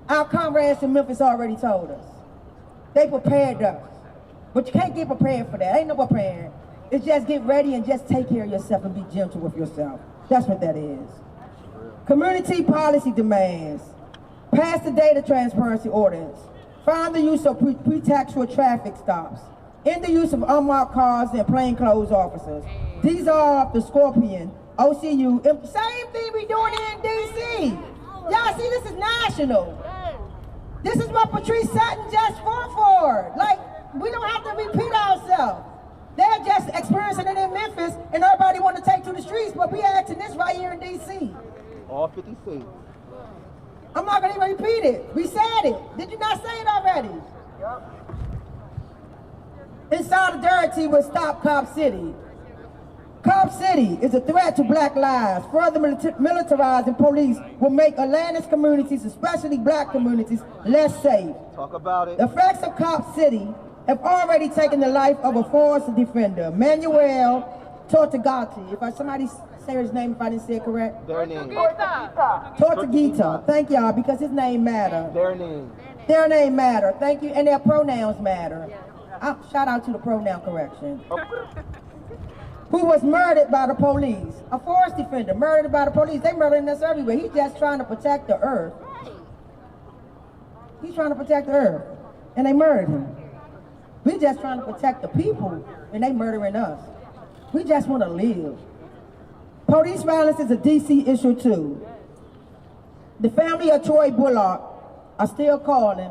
Our comrades in Memphis already told us. They prepared us. But you can't get prepared for that. Ain't no preparing. It's just get ready and just take care of yourself and be gentle with yourself. That's what that is. Community policy demands. Pass the data transparency ordinance. Find the use of pretextual traffic stops. End the use of unmarked cars and plainclothes officers. Dissolve the Scorpion, OCU. Same thing we doing in D.C. Y'all see, this is national. This is what Patrice Sutton just fought for. Like, we don't have to repeat ourselves. They're just experiencing it in Memphis, and everybody want to take to the streets, but we asking this right here in D.C. All 50 states. I'm not going to even repeat it. We said it. Did you not say it already? Yep. In solidarity with Stop Cop City. Cop City is a threat to black lives. Further militarizing police will make Atlanta's communities, especially black communities, less safe. Talk about it. The effects of Cop City have already taken the life of a forest defender, Manuel Tortugati. If somebody say his name, if I didn't say it correct. Their name. Tortugita. Thank y'all, because his name matter. Their name. Their name matter. Thank you, and their pronouns matter. Shout out to the pronoun correction. Who was murdered by the police. A forest defender murdered by the police. They murdering us everywhere. He's just trying to protect the earth. He's trying to protect the earth, and they murdered him. We're just trying to protect the people, and they murdering us. We just want to live. Police violence is a DC issue too. The family of Troy Bullock are still calling.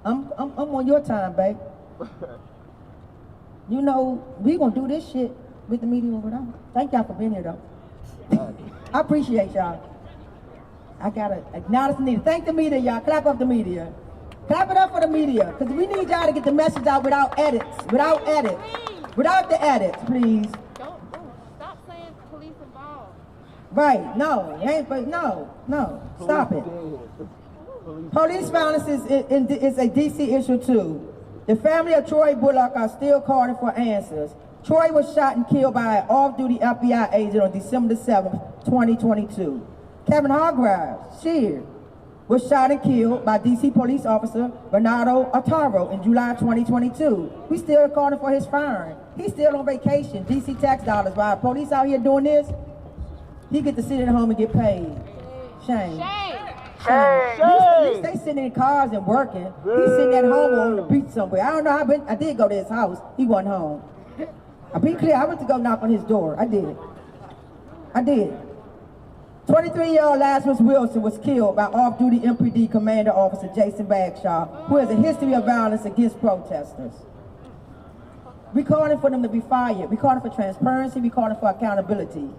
I'm on your time, babe. You know, we gonna do this shit with the media over there. Thank y'all for being here though. I appreciate y'all. I gotta acknowledge the media. Thank the media, y'all. Clap up the media. Clap it up for the media, because we need y'all to get the message out without edits. Without edits. Without the edits, please. Don't stop saying police involved. Right, no, stop it. Police violence is a DC issue too. The family of Troy Bullock are still calling for answers. Troy was shot and killed by an off-duty FBI agent on December 7th, 2022. Kevin Hargraves, Shear, was shot and killed by DC police officer Bernardo Otaro in July 2022. We still calling for his firing. He's still on vacation, DC tax dollars. While police out here doing this, he get to sit at home and get paid. Shame. They sitting in cars and working. He's sitting at home on the beach somewhere. I don't know, I did go to his house. He wasn't home. I'll be clear, I went to go knock on his door. I did. 23-year-old Lazarus Wilson was killed by off-duty MPD Commander Officer Jason Bagshaw, who has a history of violence against protesters. We're calling for them to be fired. We're calling for transparency. We're calling for accountability.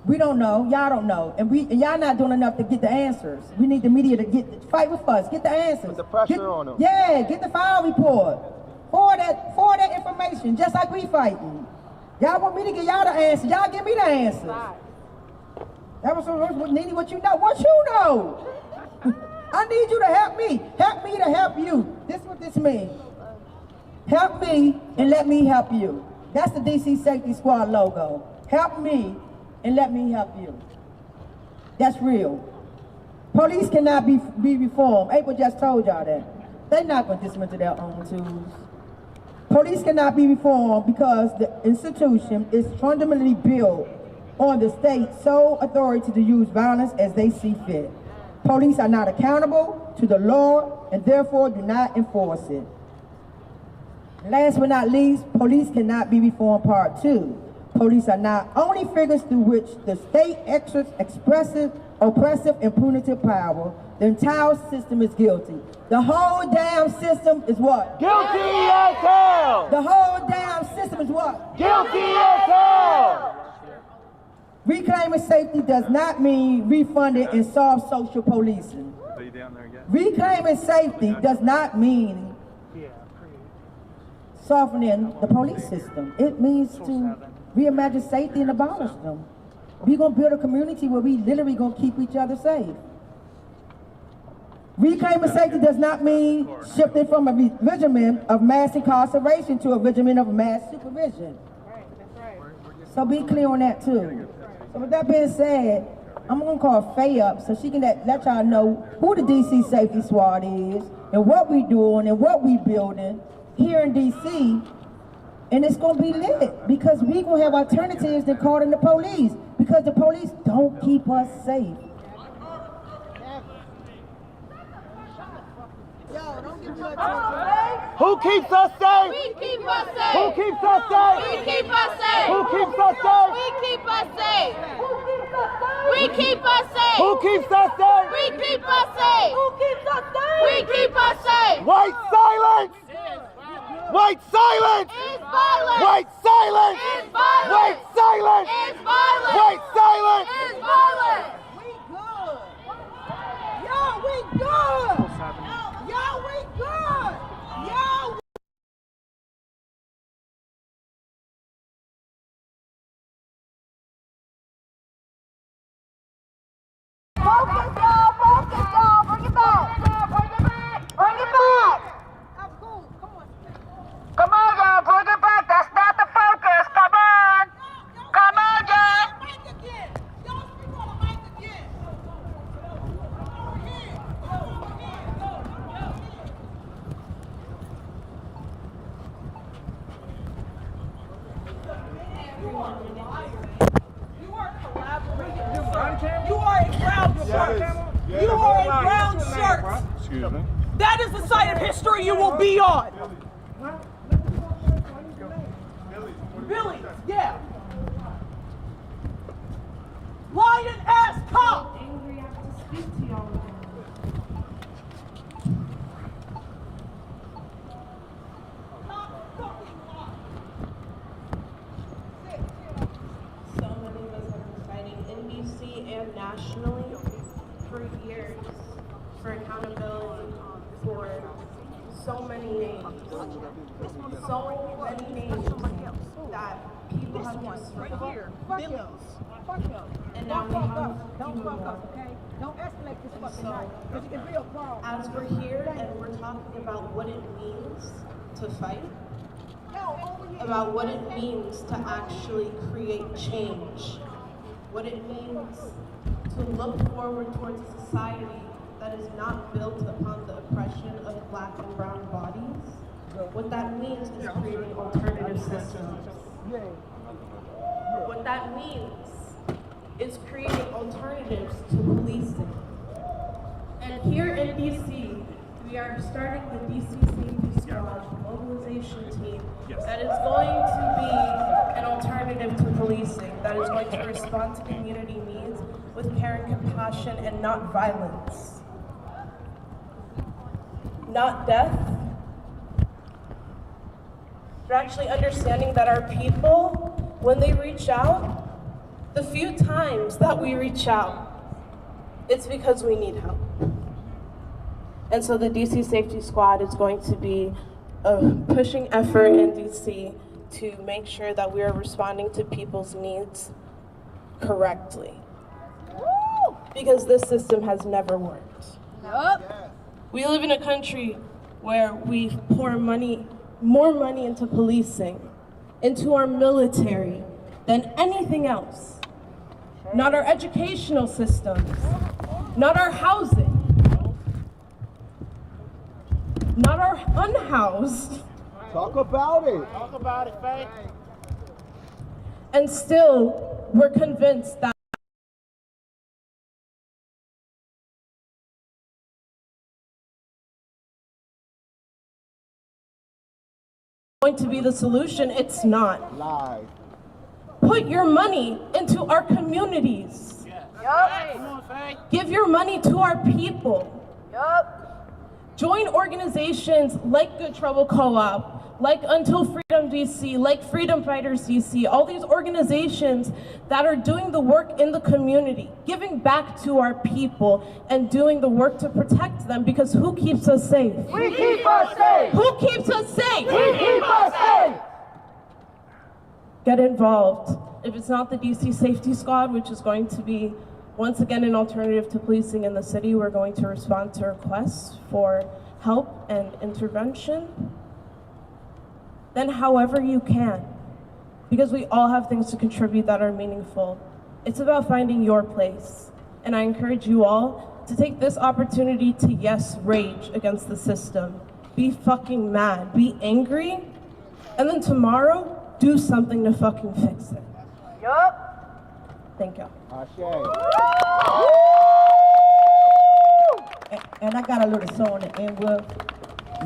We don't know, y'all don't know, and y'all not doing enough to get the answers. We need the media to fight with us, get the answers. Put the pressure on them. Yeah, get the file report. Forward that information, just like we fighting. Y'all want me to give y'all the answers, y'all give me the answers. That was Nene, what you know? What you know? I need you to help me. Help me to help you. This is what this means. Help me and let me help you. That's the DC Safety Squad logo. Help me and let me help you. That's real. Police cannot be reformed. April just told y'all that. They're not going to dismantle their own tools. Police cannot be reformed because the institution is fundamentally built on the state's sole authority to use violence as they see fit. Police are not accountable to the law and therefore do not enforce it. Last but not least, police cannot be reformed part 2. Police are not only figures through which the state exerts expressive, oppressive, and punitive power. The entire system is guilty. The whole damn system is what? Guilty as hell! The whole damn system is what? Guilty as hell! Reclaiming safety does not mean refunding and soft social policing. Are you down there again? Reclaiming safety does not mean softening the police system. It means to reimagine safety and abolish them. We're going to build a community where we literally going to keep each other safe. Reclaiming safety does not mean shifting from a regimen of mass incarceration to a regimen of mass supervision. So be clear on that too. So with that being said, I'm gonna call Faye up so she can let y'all know who the DC Safety Squad is and what we doing and what we building here in DC. And it's gonna be lit because we gonna have alternatives than calling the police because the police don't keep us safe. Who keeps us safe? We keep us safe. Who keeps us safe? We keep us safe. Who keeps us safe? We keep us safe. We keep us safe. Who keeps us safe? We keep us safe. Who keeps us safe? We keep us safe. White silence! White silence! It's violent. White silence! It's violent. White silence! It's violent. White silence! It's violent. We good. Yo, we good. Yo, we good. Yo. Focus, y'all. Focus, y'all. Bring it back. Bring it back. Bring it back. Come on, y'all, bring it back. That's not the focus. Come on. Come on, y'all. You are a brown shirt. You are a brown shirt. Excuse me. That is the side of history you will be on. Billy, yeah. Lion ass cop. Angry, I have to speak to y'all again. So many of us have been fighting in DC and nationally for years for accountability for so many names. So many names that people have just forgotten. And now we have Don't fuck up, okay? Don't escalate this fucking night, because you can be a problem. As we're here and we're talking about what it means to fight, about what it means to actually create change, what it means to look forward towards a society that is not built upon the oppression of black and brown bodies. What that means is creating alternative systems. What that means is creating alternatives to policing. And here in DC, we are starting the DC Safety Squad mobilization team that is going to be an alternative to policing, that is going to respond to community needs with care and compassion and not violence. Not death. We're actually understanding that our people, when they reach out, the few times that we reach out, it's because we need help. And so the DC Safety Squad is going to be a pushing effort in DC to make sure that we are responding to people's needs correctly. Because this system has never worked. We live in a country where we pour more money into policing, into our military, than anything else. Not our educational systems, not our housing, not our unhoused. Talk about it. Talk about it, Faye. And still, we're convinced that going to be the solution. It's not. Lies. Put your money into our communities. Give your money to our people. Join organizations like Good Trouble Co-op, like Until Freedom DC, like Freedom Fighters DC, all these organizations that are doing the work in the community, giving back to our people and doing the work to protect them, because who keeps us safe? We keep us safe. Who keeps us safe? We keep us safe. Get involved. If it's not the DC Safety Squad, which is going to be, once again, an alternative to policing in the city, we're going to respond to requests for help and intervention. Then however you can, because we all have things to contribute that are meaningful. It's about finding your place. And I encourage you all to take this opportunity to, yes, rage against the system. Be fucking mad, be angry, and then tomorrow, do something to fucking fix it. Yup. Thank you. And I got a little song to end with.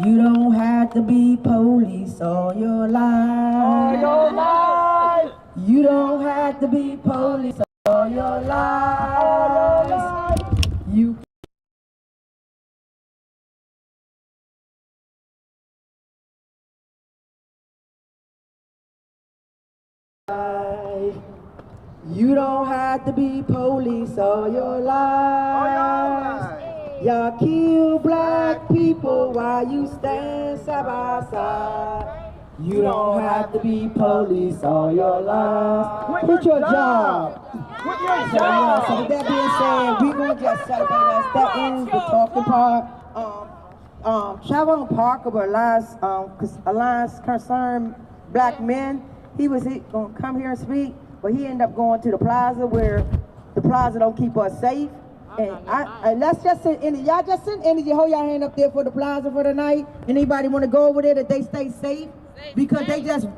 You don't have to be police all your life. All your life. You don't have to be police all your life. All your life. You You don't have to be police all your life. Y'all kill black people while you stand side by side. You don't have to be police all your life. Quit your job. Quit your So job. with that being said, we're gonna just celebrate us. That ends the talking part. Trayvon Parker will Alliance Concerned Black Men. He was gonna come here and speak, but he ended up going to the plaza where the plaza don't keep us safe. And let's just send energy. Y'all just send energy. Hold your hand up there for the plaza for the night. Anybody want to go over there that they stay safe? Because they just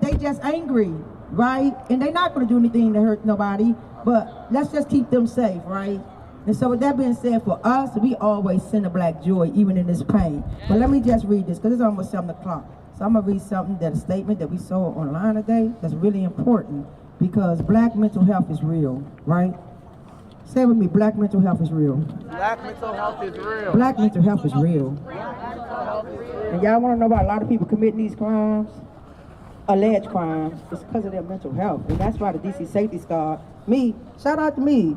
angry, right? And they're not going to do anything to hurt nobody. But let's just keep them safe, right? And so with that being said, for us, we always send a black joy, even in this pain. But let me just read this, because it's almost 7 o'clock. So I'm going to read something, a statement that we saw online today that's really important, because black mental health is real, right? Say with me, black mental health is real. Black mental health is real. Black mental health is real. And y'all want to know about a lot of people committing these crimes? Alleged crimes. It's because of their mental health. And that's why the DC Safety Squad, me, shout out to me.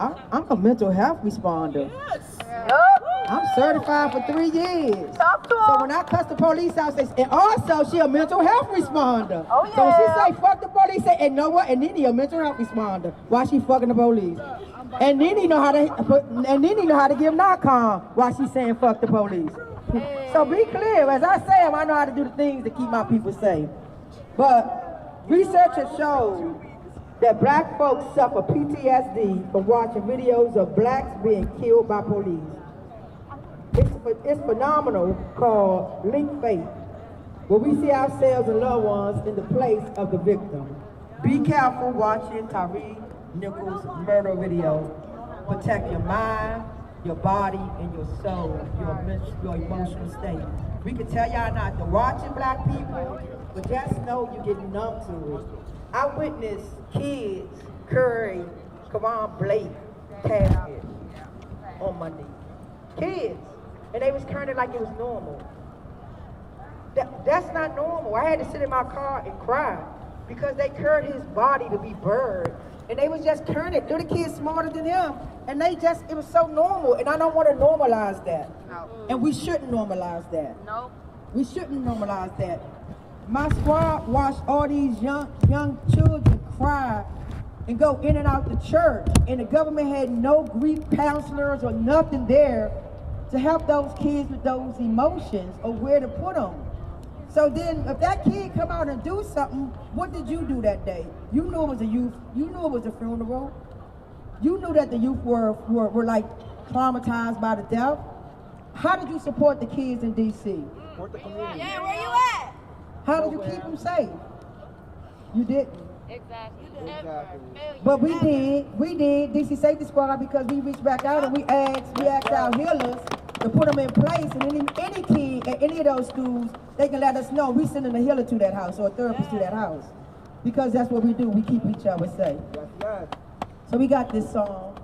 I'm a mental health responder. Yup. I'm certified for 3 years. Talk to So him. when I cuss the police out, and also she a mental health responder. Oh, So when she yeah. say fuck the police, say, and know what? And Nene a mental health responder. Why she fucking the police? And Nene know how to give Narcon while she saying fuck the police. So be clear, as I say, I know how to do the things to keep my people safe. But research has shown that black folks suffer PTSD from watching videos of blacks being killed by police. It's phenomenal called link faith, where we see ourselves and loved ones in the place of the victim. Be careful watching Tyre Nichols' murder video. Protect your mind, your body, and your soul, your emotional state. We can tell y'all not to watching black people, but just know you get numb to it. I witnessed kids carry Karan Blake casket on Monday. Kids. And they was carrying it like it was normal. That's not normal. I had to sit in my car and cry because they carried his body to be buried. And they was just carrying it. They're the kids smarter than him. And it was so normal. And I don't want to normalize that. No. And we shouldn't normalize that. No. We shouldn't normalize that. My squad watched all these young children cry and go in and out the church. And the government had no grief counselors or nothing there to help those kids with those emotions or where to put them. So then if that kid come out and do something, what did you do that day? You knew it was a youth, you knew it was a funeral. You knew that the youth were like traumatized by the death. How did you support the kids in DC? Support the community. Yeah, where you at? How did you keep them safe? You didn't. Exactly. But we did, DC Safety Squad, because we reached back out and we asked our healers to put them in place, and any kid at any of those schools, they can let us know. We sending a healer to that house or a therapist to that house. Because that's what we do, we keep each other safe. Yes, yes. So we got this song,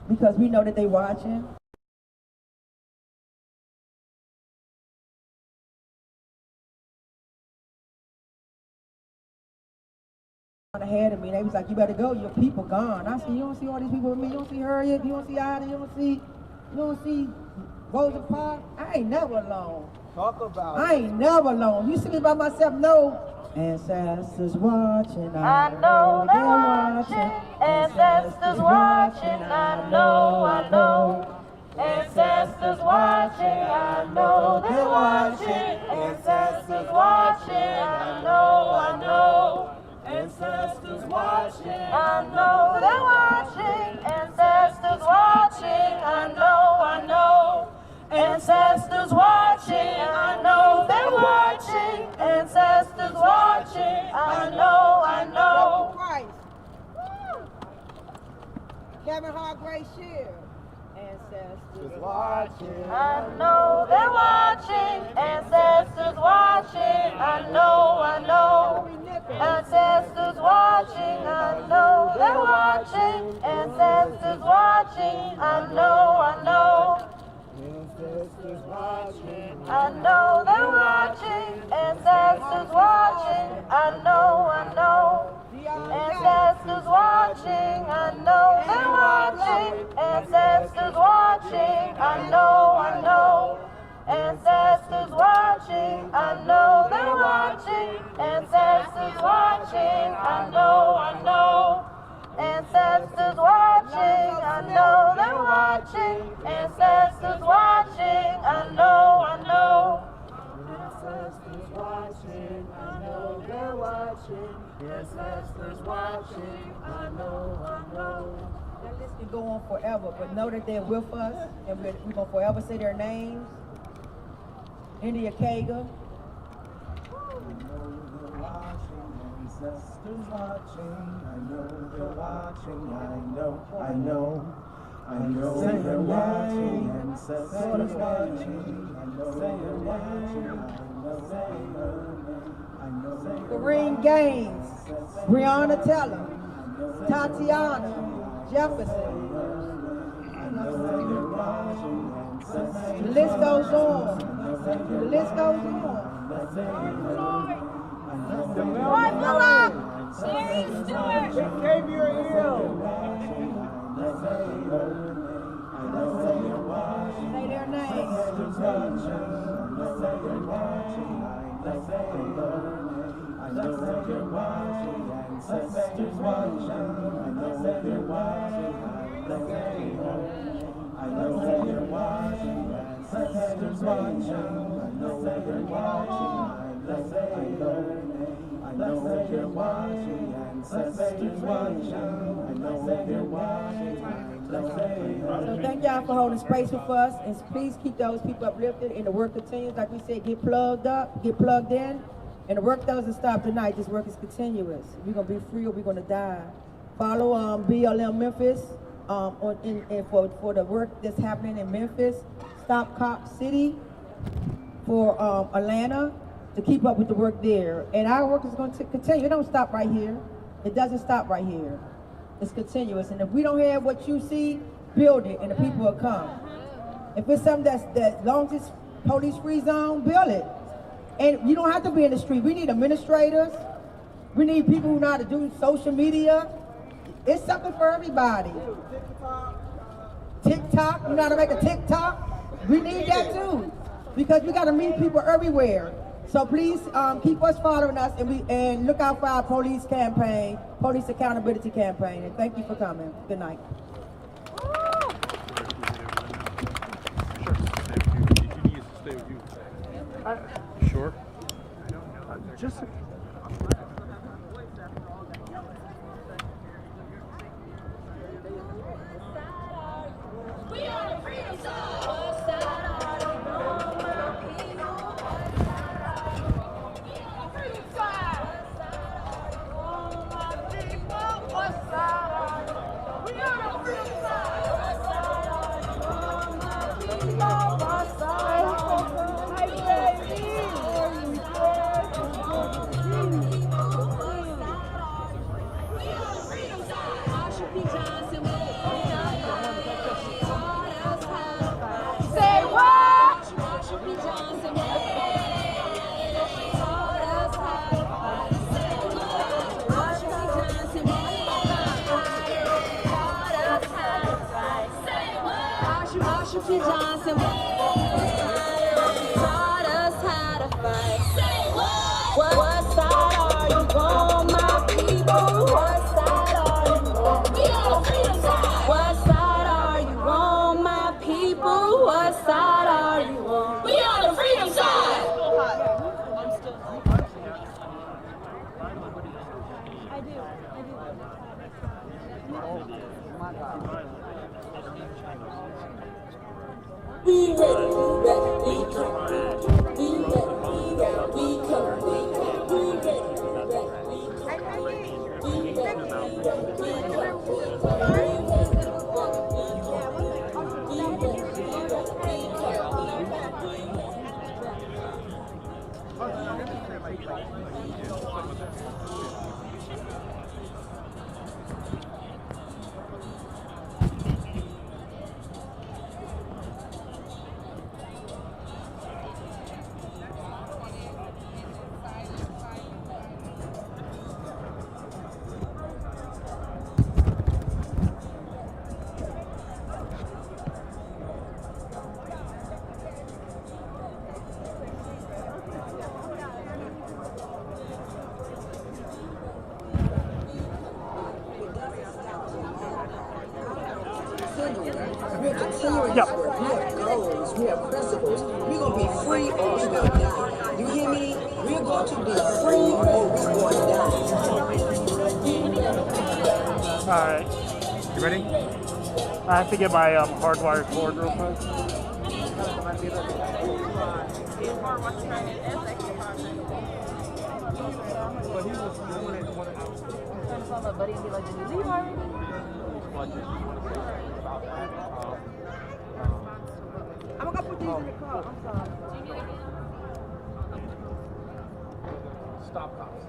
because we know that they watching. Ahead of me, they was like, you better go, your people gone. I said, you don't see all these people with me, you don't see Harriet, you don't see Ida, you don't see Rosa Parks. I ain't never alone. Talk about I ain't never alone. You see me by myself? No. Ancestors watching, I know they're watching. Ancestors watching, I know. Ancestors watching, I know they're watching. Ancestors watching, I know. Ancestors watching, I know they're watching. Ancestors Kevin Hargrave Shear. Ancestors watching. I know they're watching, ancestors watching. I know. Ancestors watching, I know they're watching. Ancestors watching, I know. Ancestors watching. I know they're watching. Ancestors watching, I know. Ancestors watching, I know they're watching. Ancestors watching, I know. Ancestors watching, I know they're watching. Ancestors watching, I know. Ancestors watching, I know they're watching. Ancestors watching, I know. Ancestors watching. I know they're watching. Ancestors watching. I know. That list can go on forever, but know that they're with us, and we're going to forever say their names. India Kaga. Ancestors watching. I know they're watching. I know they're watching. Ancestors watching. I know they're watching. I know Kareem Gaines. Breonna Taylor. Tatiana Jefferson. The list goes on. The list goes on. Roy Bullock! Mary Stewart! Xavier Hill. Say their names. Ancestors watching. I know they're watching. Ancestors watching. I know they're watching. I know they're watching. Ancestors watching. I know they're watching. So thank y'all for holding space with us, and please keep those people uplifted, and the work continues. Like we said, get plugged up, get plugged in, and the work doesn't stop tonight. This work is continuous. We're gonna be free or we're gonna die. Follow BLM Memphis for the work that's happening in Memphis. Stop Cop City for Atlanta to keep up with the work there. And our work is going to continue. It don't stop right here. It doesn't stop right here. It's continuous. And if we don't have what you see, build it, and the people will come. If it's something that's long as it's police-free zone, build it. And you don't have to be in the street. We need administrators. We need people who know how to do social media. It's something for everybody. TikTok, you know how to make a TikTok? We need that too, because we got to meet people everywhere. So please keep us following us, and look out for our police campaign, police accountability campaign. And thank you for coming. Good night. Sure. Just. We are the freedom side. What side are you on, my people? We are the freedom side. What side are you on, my people? What side are you? We are the freedom side. What side are you on, my people? What side are you? Hi, baby. We are the freedom side. Marsha P. Johnson. Say what? Marsha P. Johnson. Taught us how to fight. Marsha P. Johnson. Taught us how to fight. Say what? Marsha P. Johnson. Taught us how to fight. Say what? What side are you on, my people? What side are you on? We are the freedom side. What side are you on, my people? What side are you on? We are the freedom side. We ready, we come. We ready, we come. We ready, we come. We ready, we come. We're continuing our, we have goals, we have principles. We're going to be free or we're going to die. You hear me? We're going to be free or we're going to die. All right. You ready? I have to get my hardwired cord real quick. Buddy, be like, did you leave already? I'm gonna put these in the car. I'm sorry. Stop cops.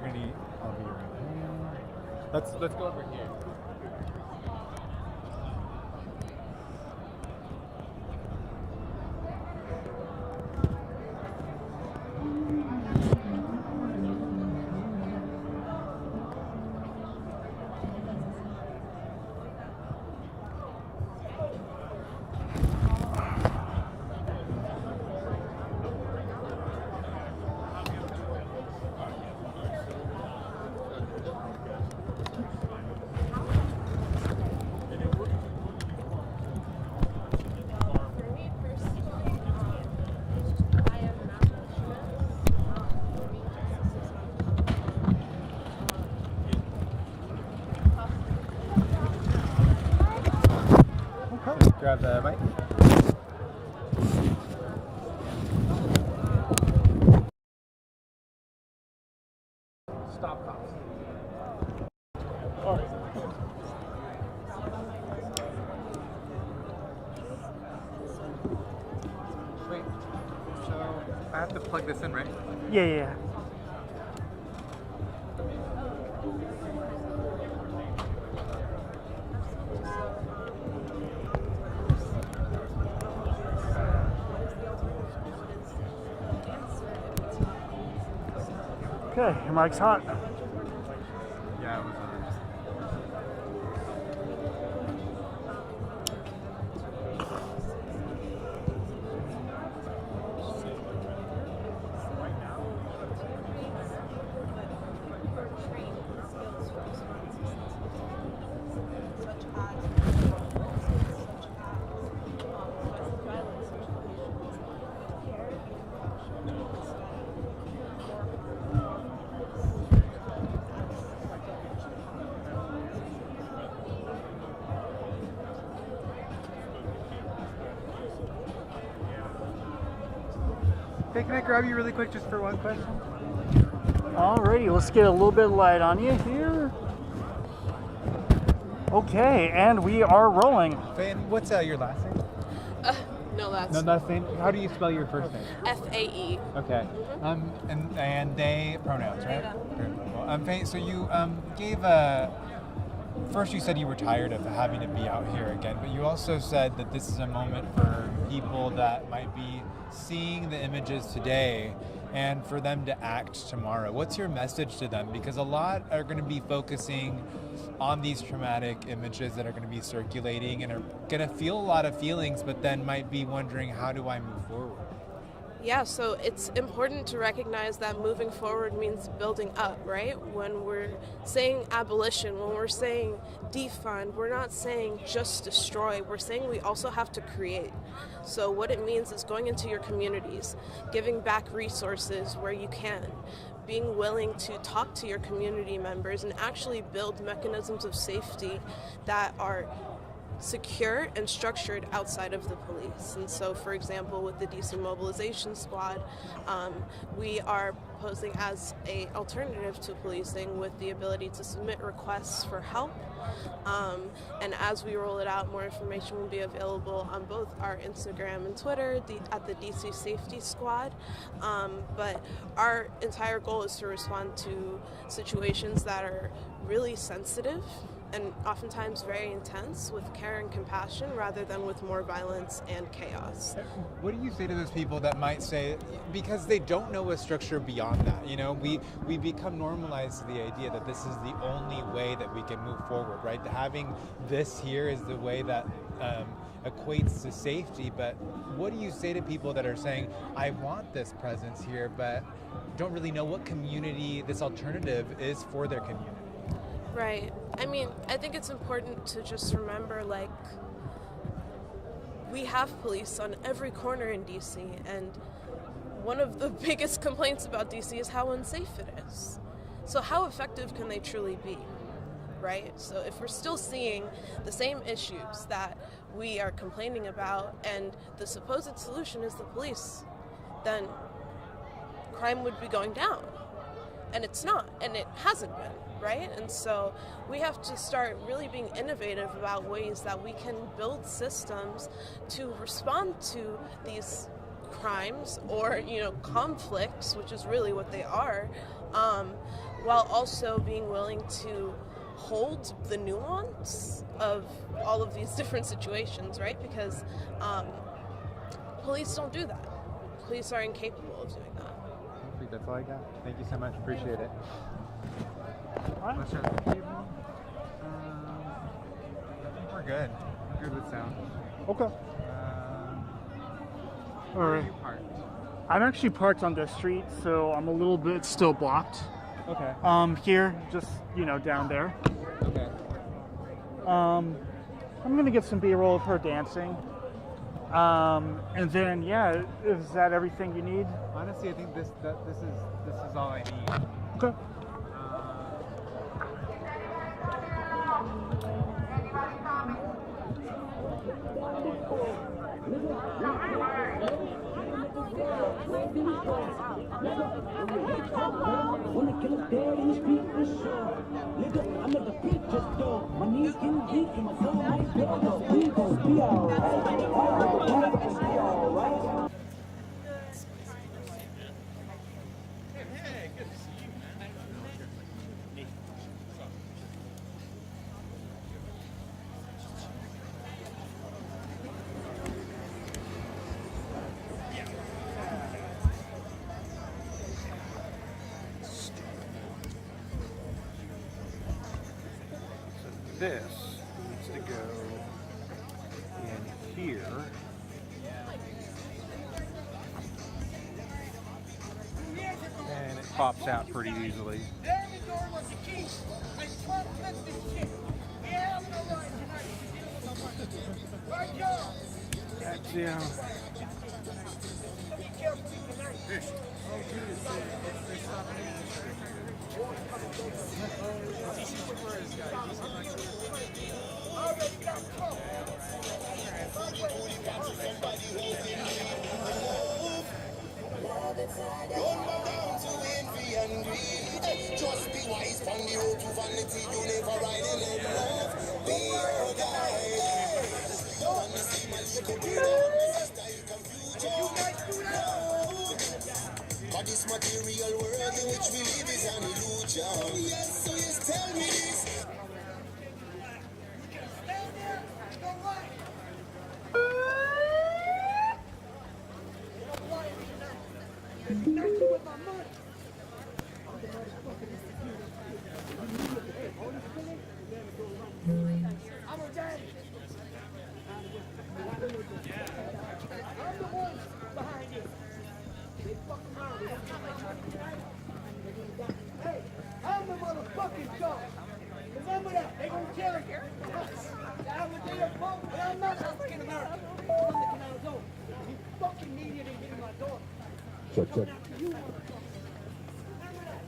Ready? I'll be right here. Let's go over here. Grab the mic. Stop cops. Wait, so I have to plug this in, right? Yeah. Okay, your mic's hot. Yeah, it was Hey, can I grab you really quick just for one question? Alrighty, let's get a little bit of light on you here. Okay, and we are rolling. And what's your last name? No, that's No, last name. How do you spell your first name? FAE. Okay. And they pronouns, right? Faye, so you gave a. First, you said you were tired of having to be out here again, but you also said that this is a moment for people that might be seeing the images today and for them to act tomorrow. What's your message to them? Because a lot are going to be focusing on these traumatic images that are going to be circulating and are going to feel a lot of feelings, but then might be wondering, how do I move forward? Yeah, so it's important to recognize that moving forward means building up, right? When we're saying abolition, when we're saying defund, we're not saying just destroy, we're saying we also have to create. So what it means is going into your communities, giving back resources where you can, being willing to talk to your community members and actually build mechanisms of safety that are secure and structured outside of the police. And so, for example, with the DC Mobilization Squad, we are posing as an alternative to policing with the ability to submit requests for help. And as we roll it out, more information will be available on both our Instagram and Twitter at the DC Safety Squad. But our entire goal is to respond to situations that are really sensitive and oftentimes very intense, with care and compassion rather than with more violence and chaos. What do you say to those people that might say, because they don't know a structure beyond that, you know, we become normalized to the idea that this is the only way that we can move forward, right? Having this here is the way that equates to safety, but what do you say to people that are saying, I want this presence here, but don't really know what community this alternative is for their community? Right. I mean, I think it's important to just remember, like, we have police on every corner in DC, and one of the biggest complaints about DC is how unsafe it is. So how effective can they truly be, right? So if we're still seeing the same issues that we are complaining about, and the supposed solution is the police, then crime would be going down. And it's not, and it hasn't been. Right? And so we have to start really being innovative about ways that we can build systems to respond to these crimes or, you know, conflicts, which is really what they are, while also being willing to hold the nuance of all of these different situations, right? Because police don't do that. Police are incapable of doing that. I think that's all I got. Thank you so much. Appreciate it. Alright. We're good. We're good with sound. Okay. Where All are right. you parked? I'm actually parked on the street, so I'm a little bit still blocked. Okay. Here, just, you know, down there. Okay. I'm gonna get some B-roll of her dancing. And then, yeah, is that everything you need? Honestly, I think this is all I need. Okay. This needs to go in here. And it pops out pretty easily. That's yeah. Just be wise from the road to vanity. You never ride in love. Be your guy. Don't want to see my little but this material world in which we live is an illusion. Yes, so yes, tell me this. Hey, I'm the motherfucking dog. Remember that. They gonna kill you. I'm a damn punk, but I'm not African American. I'm from the Canal Zone. You fucking media didn't get in my door. Check. Coming after you, motherfucker. Remember that.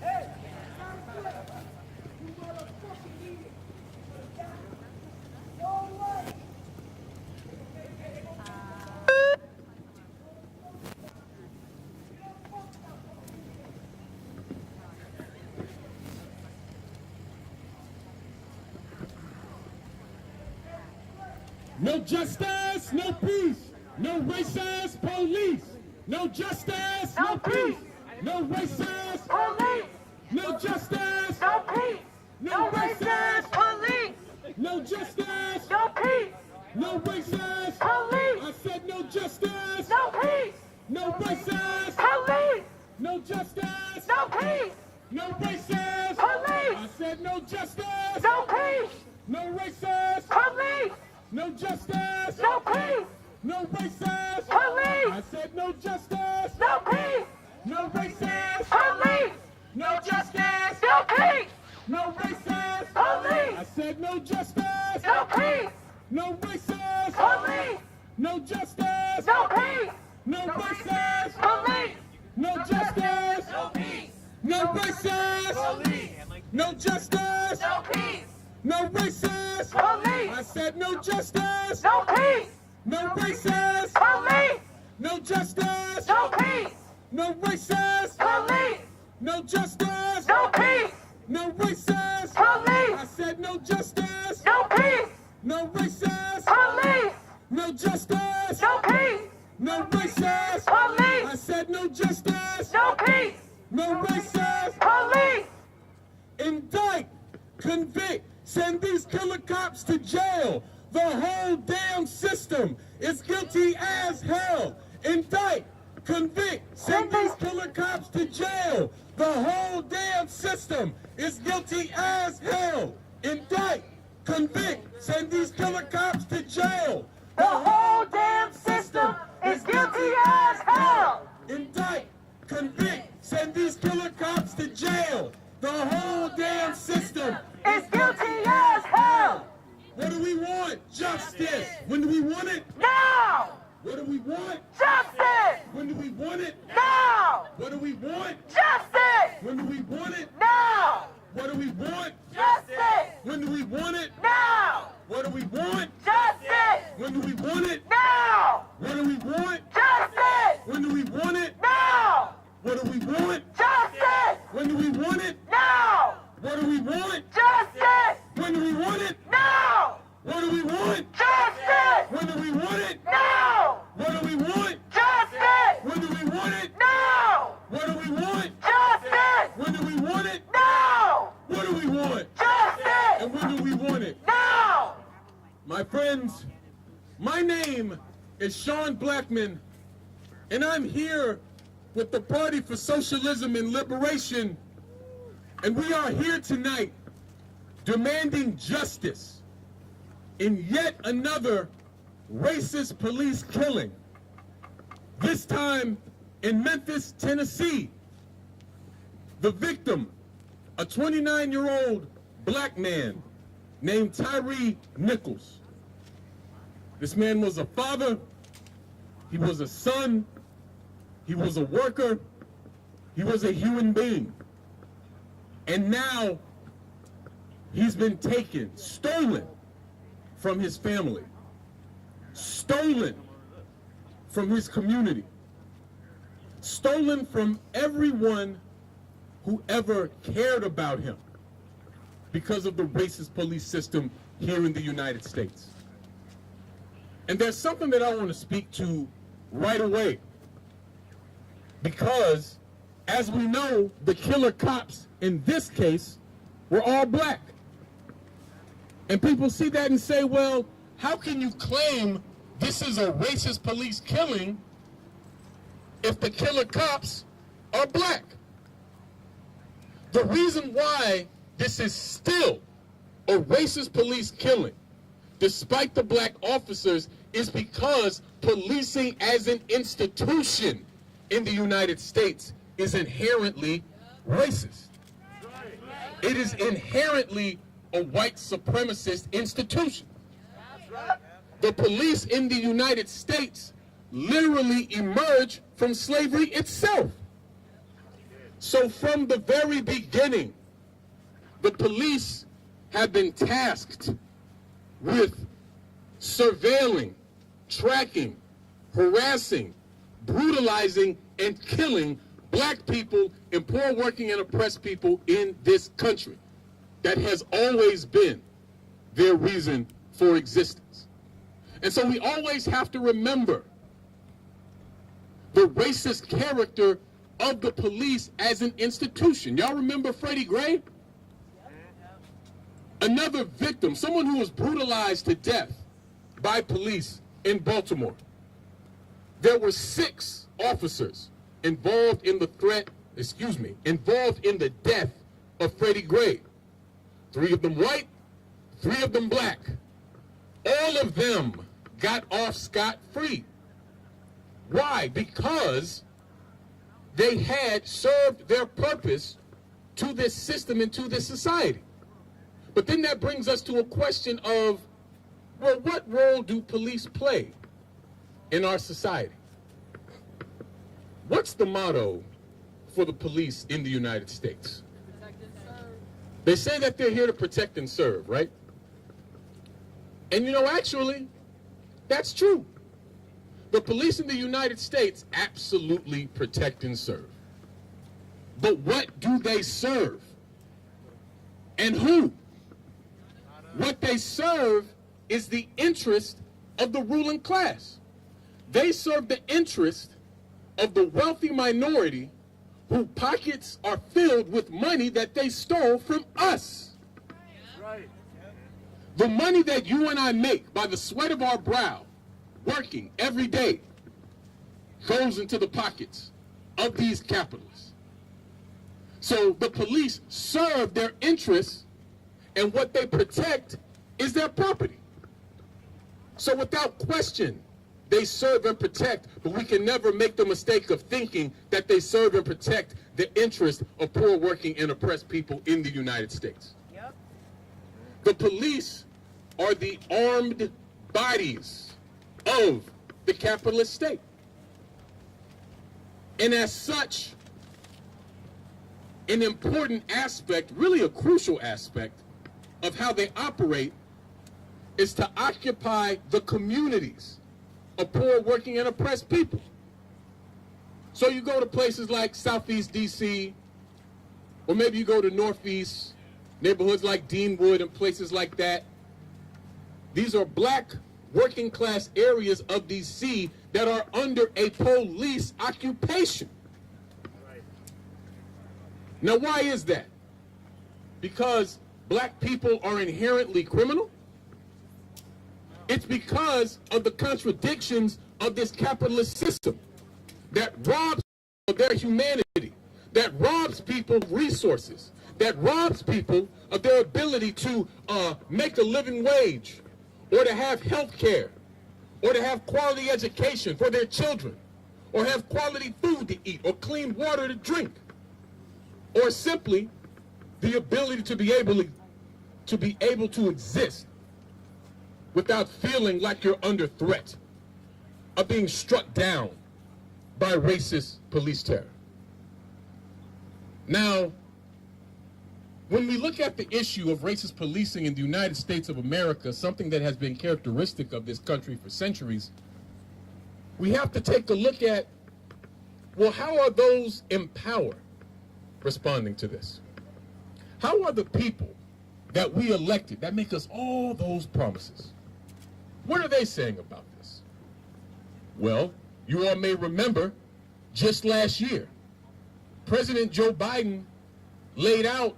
Hey, you motherfucking media. No way. No justice, no peace. No racist police. No justice, no peace. No racist police. No justice, no peace. No racist police. No justice. No peace. No racist. Police. I said no justice. No peace. No racist. Police. No justice. No peace. No racist. Police. I said no justice. No peace. No racist. Police. No justice. No peace. No racist. Police. I said no justice. No peace. No racist. Police. No justice. No peace. No racist. Police. I said no justice. No peace. No racist. Police. No justice. No peace. No racist. Police. No justice. No peace. No racist. Police. No justice. No peace. No racist. Police. I said no justice. No peace. No racist. Police. No justice. No peace. No racist. Police. No justice. No peace. No racist. Police. I said no justice. No peace. No racist. Police. No justice. No peace. No racist. Police. I said no justice. No peace. No racist. Police. Indict, convict, send these killer cops to jail. The whole damn system is guilty as hell. Indict, convict, send these killer cops to jail. The whole damn system is guilty as hell. Indict, convict, send these killer cops to jail. The whole damn system is guilty as hell. Indict, convict, send these killer cops to jail. The whole damn system Is guilty as hell. What do we want? Justice. When do we want it? Now. What do we want? Justice. When do we want it? Now. What do we want? Justice. When do we want it? Now. What do we want? Justice. When do we want it? Now. What do we want? Justice. When do we want it? Now. What do we want? Justice. When do we want it? Now. What do we want? Justice. When do we want it? Now. What do we want? Justice. When do we want it? Now. What do we want? Justice. When do we want it? Now. What do we want? Justice. When do we want it? Now. What do we want? Justice. When do we want it? Now. What do we want? Justice. And when do we want it? Now. My friends, my name is Sean Blackman, and I'm here with the Party for Socialism and Liberation, and we are here tonight demanding justice in yet another racist police killing, this time in Memphis, Tennessee. The victim, a 29-year-old black man named Tyre Nichols. This man was a father, he was a son, he was a worker, he was a human being. And now he's been taken, stolen from his family, stolen from his community, stolen from everyone who ever cared about him because of the racist police system here in the United States. And there's something that I want to speak to right away, because as we know, the killer cops in this case were all black. And people see that and say, well, how can you claim this is a racist police killing if the killer cops are black? The reason why this is still a racist police killing, despite the black officers, is because policing as an institution in the United States is inherently racist. It is inherently a white supremacist institution. The police in the United States literally emerged from slavery itself. So from the very beginning, the police have been tasked with surveilling, tracking, harassing, brutalizing, and killing black people and poor working and oppressed people in this country. That has always been their reason for existence. And so we always have to remember the racist character of the police as an institution. Y'all remember Freddie Gray? Another victim, someone who was brutalized to death by police in Baltimore. There were 6 officers involved in the death of Freddie Gray. 3 of them white, 3 of them black. All of them got off scot-free. Why? Because they had served their purpose to this system and to this society. But then that brings us to a question of, well, what role do police play in our society? What's the motto for the police in the United States? Protect and serve. They say that they're here to protect and serve, right? And you know, actually, that's true. The police in the United States absolutely protect and serve. But what do they serve? And who? What they serve is the interest of the ruling class. They serve the interest of the wealthy minority whose pockets are filled with money that they stole from us. Right. The money that you and I make by the sweat of our brow, working every day, goes into the pockets of these capitalists. So the police serve their interests, and what they protect is their property. So without question, they serve and protect, but we can never make the mistake of thinking that they serve and protect the interest of poor, working, and oppressed people in the United States. Yep. The police are the armed bodies of the capitalist state. And as such, an important aspect, really a crucial aspect, of how they operate is to occupy the communities of poor, working, and oppressed people. So you go to places like Southeast DC, or maybe you go to Northeast, neighborhoods like Deanwood and places like that. These are black working class areas of DC that are under a police occupation. Now, why is that? Because black people are inherently criminal? It's because of the contradictions of this capitalist system that robs of their humanity, that robs people of resources, that robs people of their ability to make a living wage, or to have health care, or to have quality education for their children, or have quality food to eat, or clean water to drink, or simply the ability to be able to exist without feeling like you're under threat of being struck down by racist police terror. Now, when we look at the issue of racist policing in the United States of America, something that has been characteristic of this country for centuries, we have to take a look at, well, how are those in power responding to this? How are the people that we elected, that make us all those promises, what are they saying about this? Well, you all may remember just last year, President Joe Biden laid out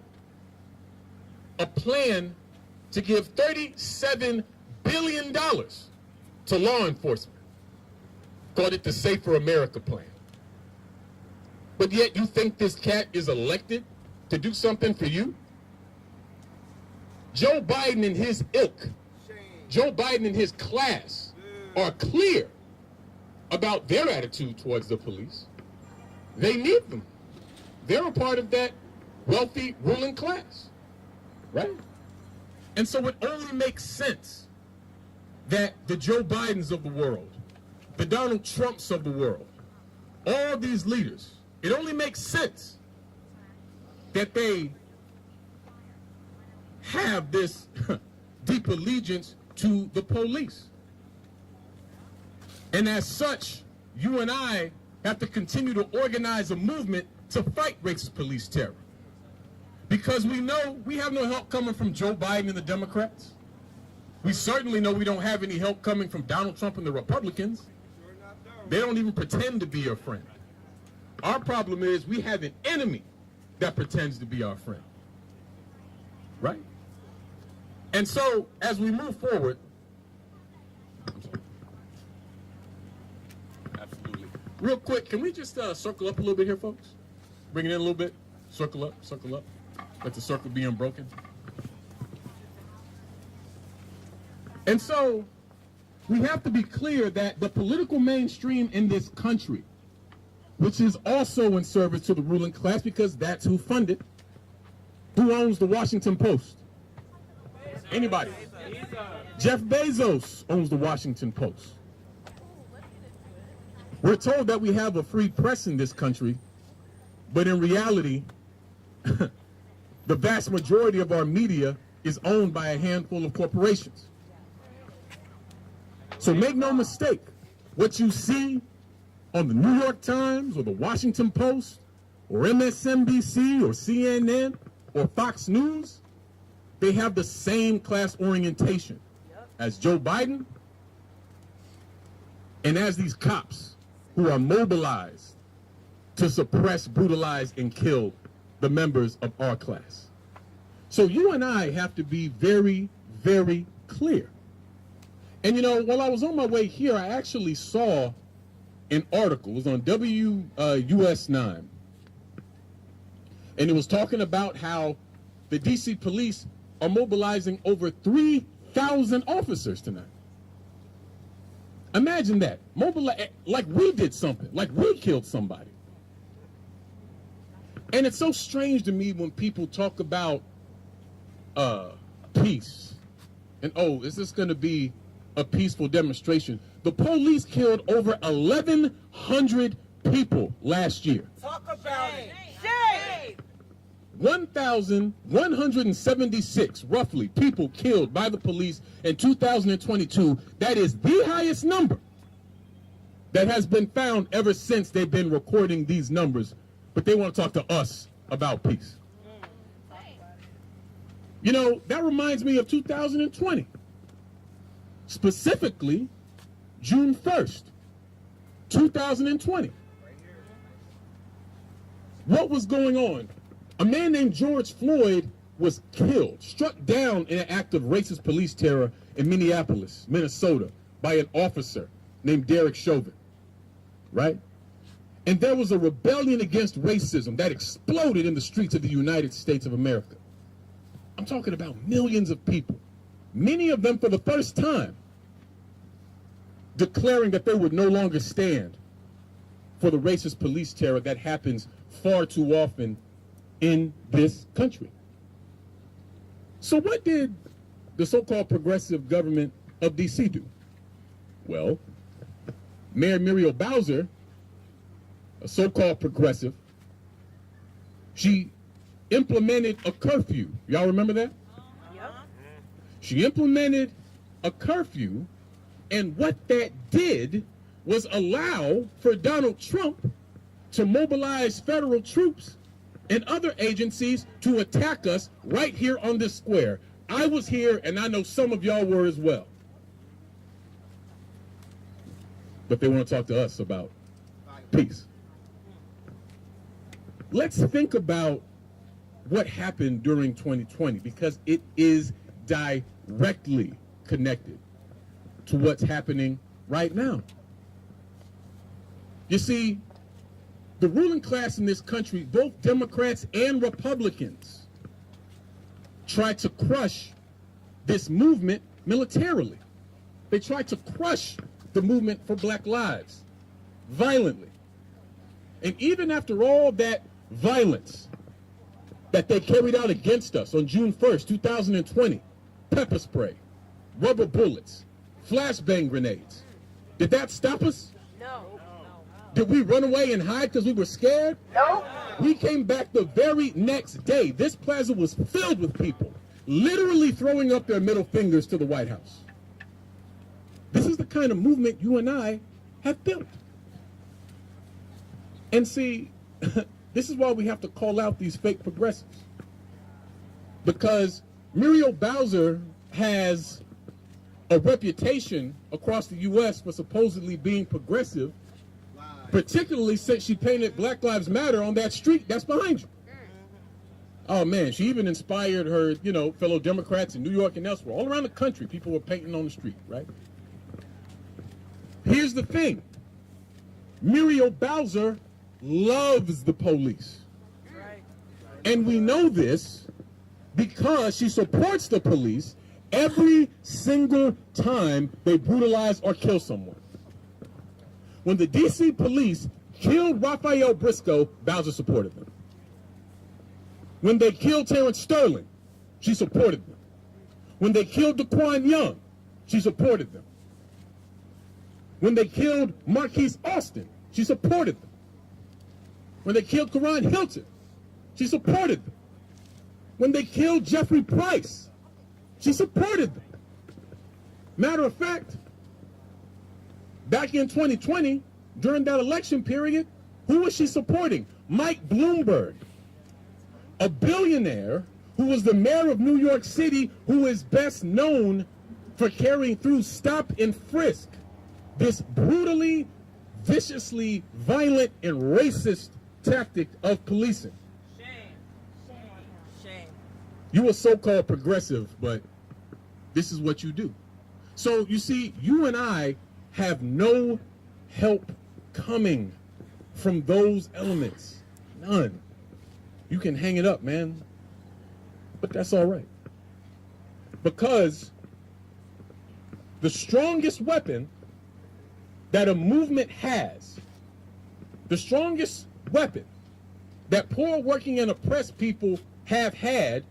a plan to give $37 billion to law enforcement. Called it the Safer America Plan. But yet you think this cat is elected to do something for you? Joe Biden and his ilk, Joe Biden and his class are clear about their attitude towards the police. They need them. They're a part of that wealthy ruling class, right? And so it only makes sense that the Joe Bidens of the world, the Donald Trumps of the world, all these leaders, it only makes sense that they have this deep allegiance to the police. And as such, you and I have to continue to organize a movement to fight racist police terror. Because we know we have no help coming from Joe Biden and the Democrats. We certainly know we don't have any help coming from Donald Trump and the Republicans. They don't even pretend to be your friend. Our problem is we have an enemy that pretends to be our friend. Right? And so, as we move forward, absolutely. Real quick, can we just circle up a little bit here, folks? Bring it in a little bit. Circle up, circle up. Let the circle be unbroken. And so, we have to be clear that the political mainstream in this country, which is also in service to the ruling class because that's who funded, who owns the Washington Post? Anybody? Jeff Bezos owns the Washington Post. We're told that we have a free press in this country, but in reality, the vast majority of our media is owned by a handful of corporations. So make no mistake, what you see on the New York Times or the Washington Post or MSNBC or CNN or Fox News, they have the same class orientation as Joe Biden and as these cops who are mobilized to suppress, brutalize, and kill the members of our class. So you and I have to be very, very clear. And you know, while I was on my way here, I actually saw an article. It was on WUS 9. And it was talking about how the DC police are mobilizing over 3,000 officers tonight. Imagine that. Mobilize, like we did something, like we killed somebody. And it's so strange to me when people talk about peace. And oh, is this going to be a peaceful demonstration? The police killed over 1,100 people last year. Talk about it. 1,176, roughly, people killed by the police in 2022. That is the highest number that has been found ever since they've been recording these numbers. But they want to talk to us about peace. You know, that reminds me of 2020. Specifically, June 1st, 2020. What was going on? A man named George Floyd was killed, struck down in an act of racist police terror in Minneapolis, Minnesota, by an officer named Derek Chauvin, right? And there was a rebellion against racism that exploded in the streets of the United States of America. I'm talking about millions of people, many of them for the first time, declaring that they would no longer stand for the racist police terror that happens far too often in this country. So what did the so-called progressive government of DC do? Well, Mayor Muriel Bowser, a so-called progressive, she implemented a curfew. Y'all remember that? Yep. She implemented a curfew, and what that did was allow for Donald Trump to mobilize federal troops and other agencies to attack us right here on this square. I was here, and I know some of y'all were as well. But they want to talk to us about peace. Let's think about what happened during 2020, because it is directly connected to what's happening right now. You see, the ruling class in this country, both Democrats and Republicans, tried to crush this movement militarily. They tried to crush the movement for Black lives violently. And even after all that violence that they carried out against us on June 1st, 2020, pepper spray, rubber bullets, flashbang grenades, did that stop us? No. Did we run away and hide because we were scared? No. We came back the very next day. This plaza was filled with people, literally throwing up their middle fingers to the White House. This is the kind of movement you and I have built. And see, this is why we have to call out these fake progressives. Because Muriel Bowser has a reputation across the U.S. for supposedly being progressive, particularly since she painted Black Lives Matter on that street that's behind you. Oh man, she even inspired her, fellow Democrats in New York and elsewhere. All around the country, people were painting on the street, right? Here's the thing. Muriel Bowser loves the police. And we know this because she supports the police every single time they brutalize or kill someone. When the DC police killed Raphael Briscoe, Bowser supported them. When they killed Terrence Sterling, she supported them. When they killed Daquan Young, she supported them. When they killed Marquise Austin, she supported them. When they killed Karan Hilton, she supported them. When they killed Jeffrey Price, she supported them. Matter of fact, back in 2020, during that election period, who was she supporting? Mike Bloomberg, a billionaire who was the mayor of New York City, who is best known for carrying through stop and frisk, this brutally, viciously violent and racist tactic of policing. Shame. You a so-called progressive, but this is what you do. So you see, you and I have no help coming from those elements. None. You can hang it up, man. But that's all right. Because the strongest weapon that a movement has, the strongest weapon that poor, working, and oppressed people have had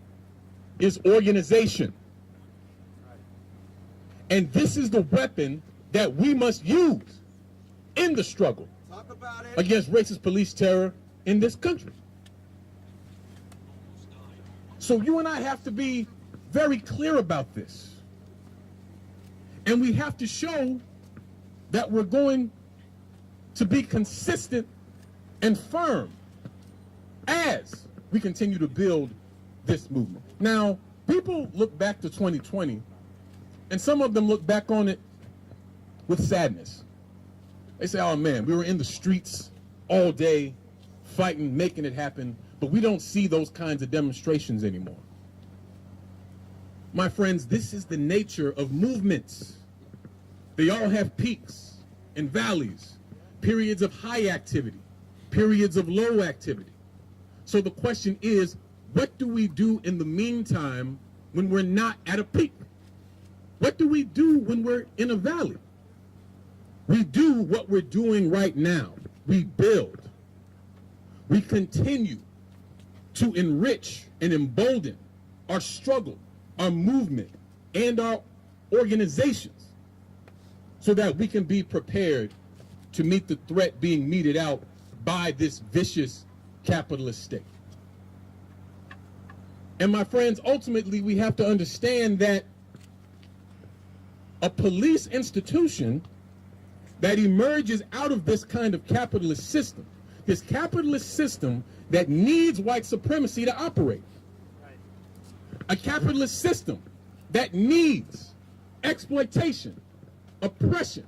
is organization. And this is the weapon that we must use in the struggle against racist police terror in this country. So you and I have to be very clear about this. And we have to show that we're going to be consistent and firm as we continue to build this movement. Now, people look back to 2020, and some of them look back on it with sadness. They say, oh man, we were in the streets all day, fighting, making it happen, but we don't see those kinds of demonstrations anymore. My friends, this is the nature of movements. They all have peaks and valleys, periods of high activity, periods of low activity. So the question is, what do we do in the meantime when we're not at a peak? What do we do when we're in a valley? We do what we're doing right now. We build. We continue to enrich and embolden our struggle, our movement, and our organizations so that we can be prepared to meet the threat being meted out by this vicious capitalist state. And my friends, ultimately we have to understand that a police institution that emerges out of this kind of capitalist system, this capitalist system that needs white supremacy to operate, a capitalist system that needs exploitation, oppression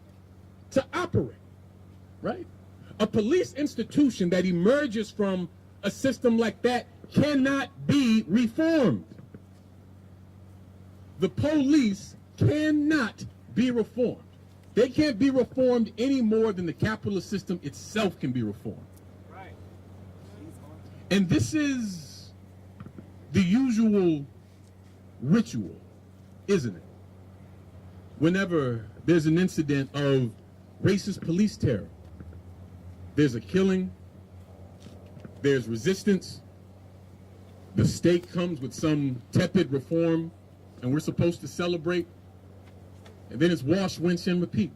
to operate, right? A police institution that emerges from a system like that cannot be reformed. The police cannot be reformed. They can't be reformed any more than the capitalist system itself can be reformed. Right. And this is the usual ritual, isn't it? Whenever there's an incident of racist police terror, there's a killing, there's resistance, the state comes with some tepid reform, and we're supposed to celebrate, and then it's wash, rinse, and repeat.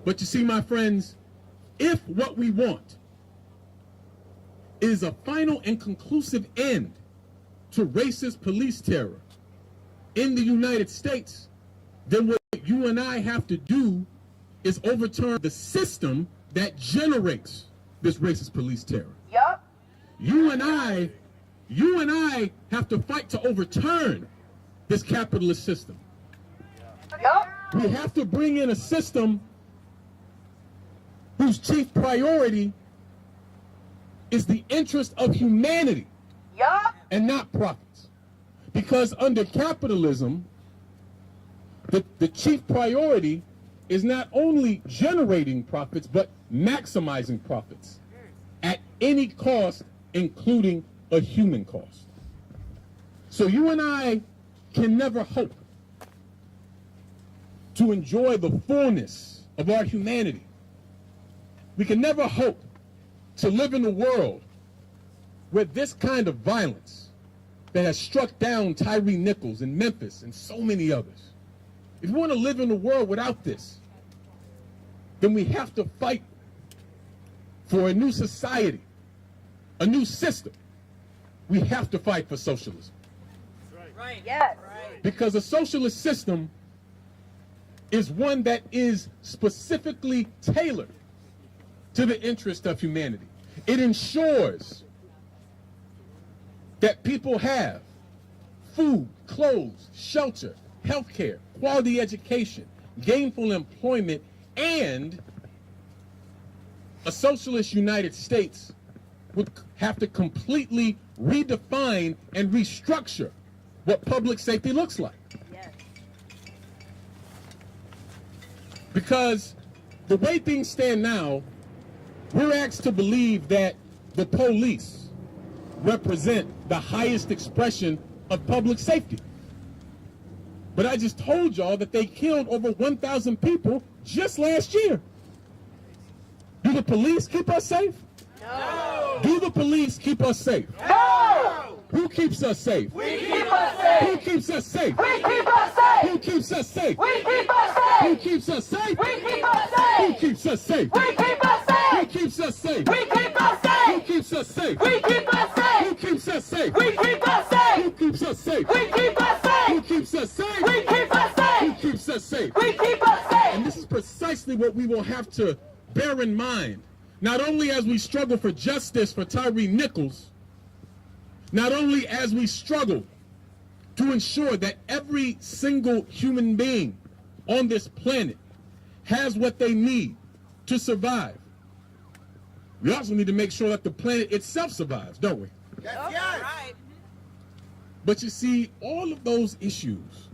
But you see, my friends, if what we want is a final and conclusive end to racist police terror in the United States, then what you and I have to do is overturn the system that generates this racist police terror. Yup. You and I have to fight to overturn this capitalist system. Yup. We have to bring in a system whose chief priority is the interest of humanity and not profits. Because under capitalism, the chief priority is not only generating profits, but maximizing profits at any cost, including a human cost. So you and I can never hope to enjoy the fullness of our humanity. We can never hope to live in a world where this kind of violence that has struck down Tyre Nichols in Memphis and so many others, if we want to live in a world without this, then we have to fight for a new society, a new system. We have to fight for socialism. Right. Yes. Because a socialist system is one that is specifically tailored to the interest of humanity. It ensures that people have food, clothes, shelter, healthcare, quality education, gainful employment, and a socialist United States would have to completely redefine and restructure what public safety looks like. Yes. Because the way things stand now, we're asked to believe that the police represent the highest expression of public safety. But I just told y'all that they killed over 1,000 people just last year. Do the police keep us safe? No. Do the police keep us safe? No. Who keeps us safe? We keep us safe. Who keeps us safe? We keep us safe. Who keeps us safe? We keep us safe. Who keeps us safe? We keep us safe. Who keeps us safe? We keep us Who safe. keeps us safe? We keep us Who safe. keeps us safe? We keep us safe. Who keeps us safe? We keep us safe. Who keeps us safe? We keep us safe. Who keeps us safe? We keep us Who safe. keeps us safe? We keep us And safe. this is precisely what we will have to bear in mind, not only as we struggle for justice for Tyre Nichols, not only as we struggle to ensure that every single human being on this planet has what they need to survive. We also need to make sure that the planet itself survives, don't we? Yes. Right. But you see, all of those issues,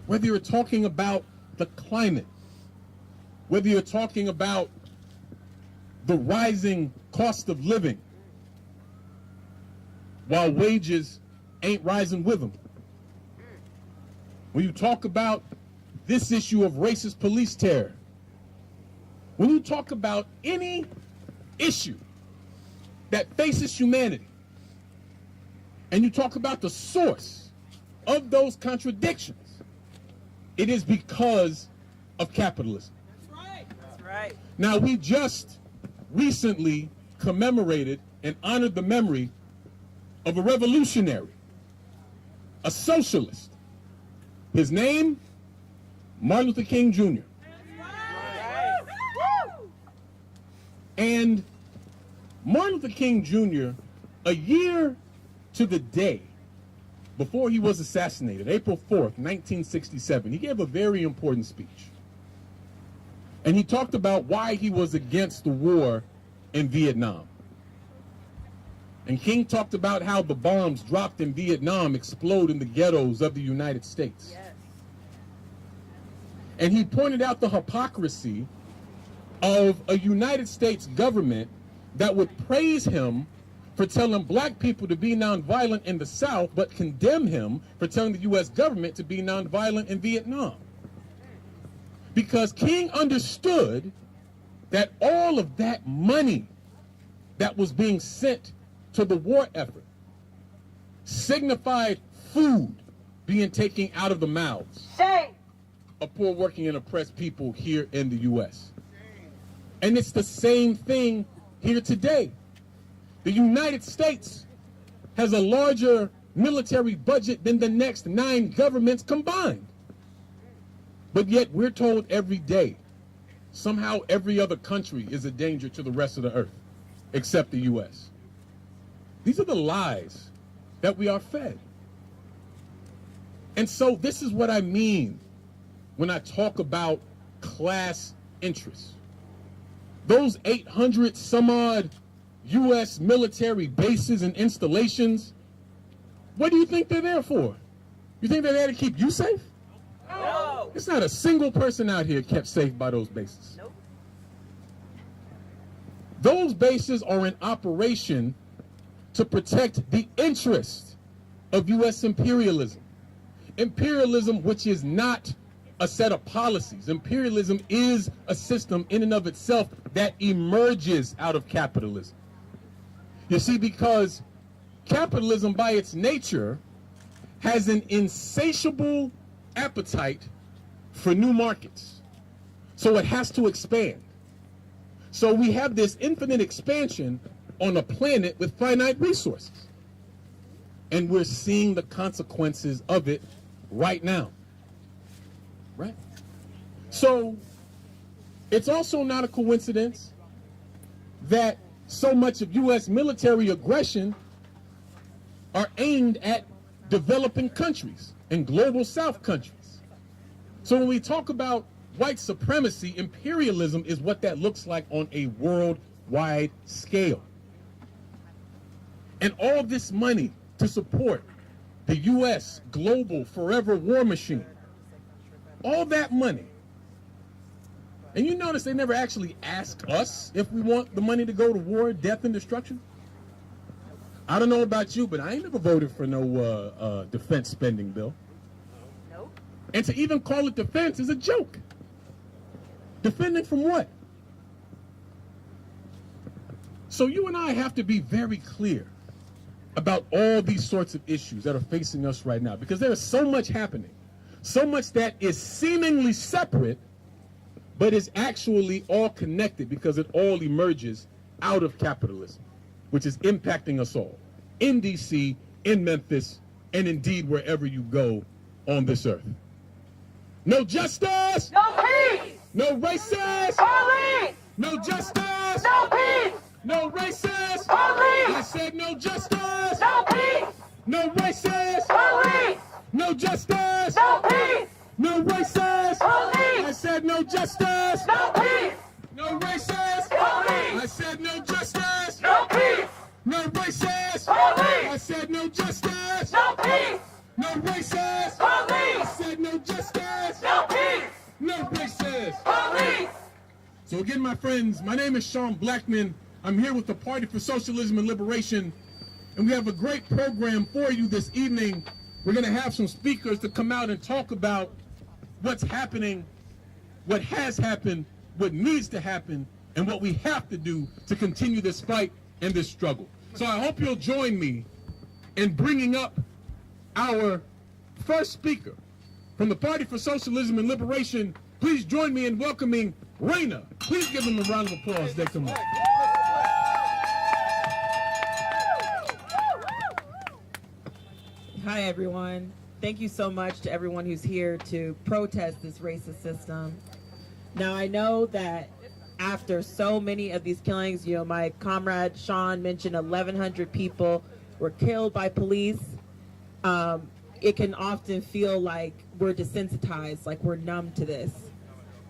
whether you're talking about the climate, whether you're talking about the rising cost of living, while wages ain't rising with them. When you talk about this issue of racist police terror, when you talk about any issue that faces humanity, and you talk about the source of those contradictions, it is because of capitalism. That's right. That's right. Now, we just recently commemorated and honored the memory of a revolutionary, a socialist. His name, Martin Luther King Jr. And Martin Luther King Jr., a year to the day before he was assassinated, April 4th, 1967, he gave a very important speech. And he talked about why he was against the war in Vietnam. And King talked about how the bombs dropped in Vietnam explode in the ghettos of the United States. Yes. And he pointed out the hypocrisy of a United States government that would praise him for telling black people to be nonviolent in the South, but condemn him for telling the U.S. government to be nonviolent in Vietnam. Because King understood that all of that money that was being sent to the war effort signified food being taken out of the mouths of poor working and oppressed people here in the U.S. And it's the same thing here today. The United States has a larger military budget than the next 9 governments combined. But yet we're told every day, somehow every other country is a danger to the rest of the earth, except the U.S. These are the lies that we are fed. And so this is what I mean when I talk about class interests. Those 800 some odd U.S. military bases and installations, what do you think they're there for? You think they're there to keep you safe? No. It's not a single person out here kept safe by those bases. Nope. Those bases are in operation to protect the interest of U.S. imperialism. Imperialism, which is not a set of policies. Imperialism is a system in and of itself that emerges out of capitalism. You see, because capitalism by its nature has an insatiable appetite for new markets. So it has to expand. So we have this infinite expansion on a planet with finite resources. And we're seeing the consequences of it right now. Right? So it's also not a coincidence that so much of U.S. military aggression are aimed at developing countries and global South countries. So when we talk about white supremacy, imperialism is what that looks like on a worldwide scale. And all this money to support the U.S. global forever war machine, all that money. And you notice they never actually ask us if we want the money to go to war, death, and destruction. I don't know about you, but I ain't never voted for no defense spending bill. Nope. And to even call it defense is a joke. Defending from what? So you and I have to be very clear about all these sorts of issues that are facing us right now, because there is so much happening, so much that is seemingly separate, but is actually all connected because it all emerges out of capitalism, which is impacting us all, in D.C., in Memphis, and indeed wherever you go on this earth. No justice! No peace! No racist! Police! No justice! No peace! No racist! Police! I said no justice! No peace! No racist! Police! No justice! No peace! No racist! Police! I said no justice! No peace! No racist! Police! I said no justice! No peace! No racist! Police! I said no justice! No peace! No racist! Police! I said no justice! No peace! No racist! Police! So again, my friends, my name is Sean Blackman. I'm here with the Party for Socialism and Liberation, and we have a great program for you this evening. We're going to have some speakers to come out and talk about what's happening, what has happened, what needs to happen, and what we have to do to continue this fight and this struggle. So I hope you'll join me in bringing up our first speaker from the Party for Socialism and Liberation. Please join me in welcoming Raina. Please give them a round of applause. They come up. Hi, everyone. Thank you so much to everyone who's here to protest this racist system. Now, I know that after so many of these killings, you know, my comrade Sean mentioned 1,100 people were killed by police. It can often feel like we're desensitized, like we're numb to this.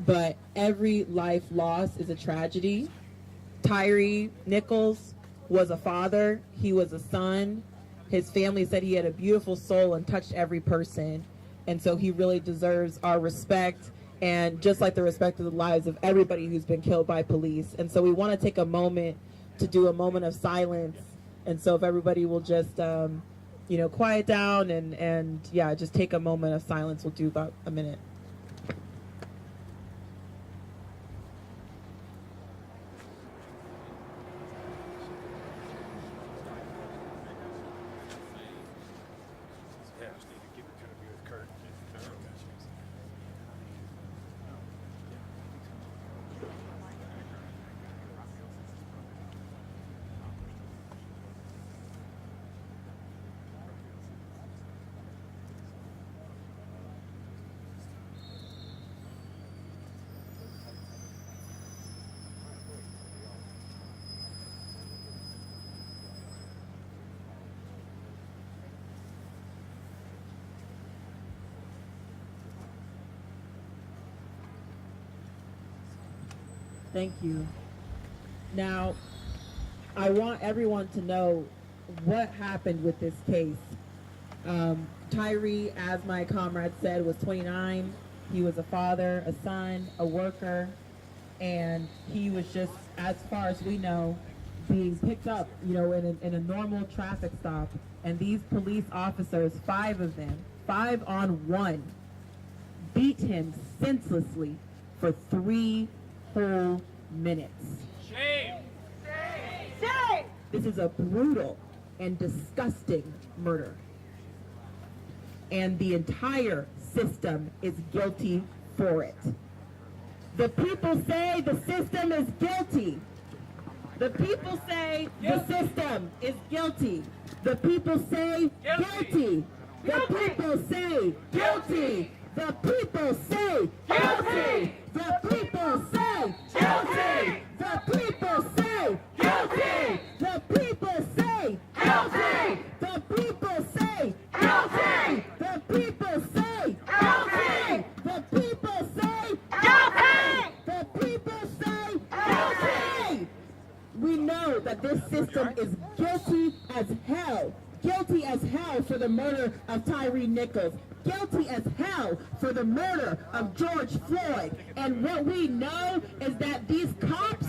But every life lost is a tragedy. Tyre Nichols was a father. He was a son. His family said he had a beautiful soul and touched every person. And so he really deserves our respect, and just like the respect of the lives of everybody who's been killed by police. And so we want to take a moment to do a moment of silence. And so if everybody will just, you know, quiet down and yeah, just take a moment of silence. We'll do about a minute. Thank you. Now, I want everyone to know what happened with this case. Tyre, as my comrade said, was 29. He was a father, a son, a worker, and he was just, as far as we know, being picked up, you know, in a normal traffic stop. And these police officers, 5 of them, 5 on 1, beat him senselessly for 3 whole minutes. Shame! Shame! This is a brutal and disgusting murder. And the entire system is guilty for it. The people say the system is guilty. The people say the system is guilty. The people say guilty. The people say guilty. The people say guilty. The people say guilty. The people say guilty. The people say guilty. The people say guilty. The people say guilty. The people say guilty. The people say guilty. We know that this system is guilty as hell. Guilty as hell for the murder of Tyre Nichols. Guilty as hell for the murder of George Floyd. And what we know is that these cops,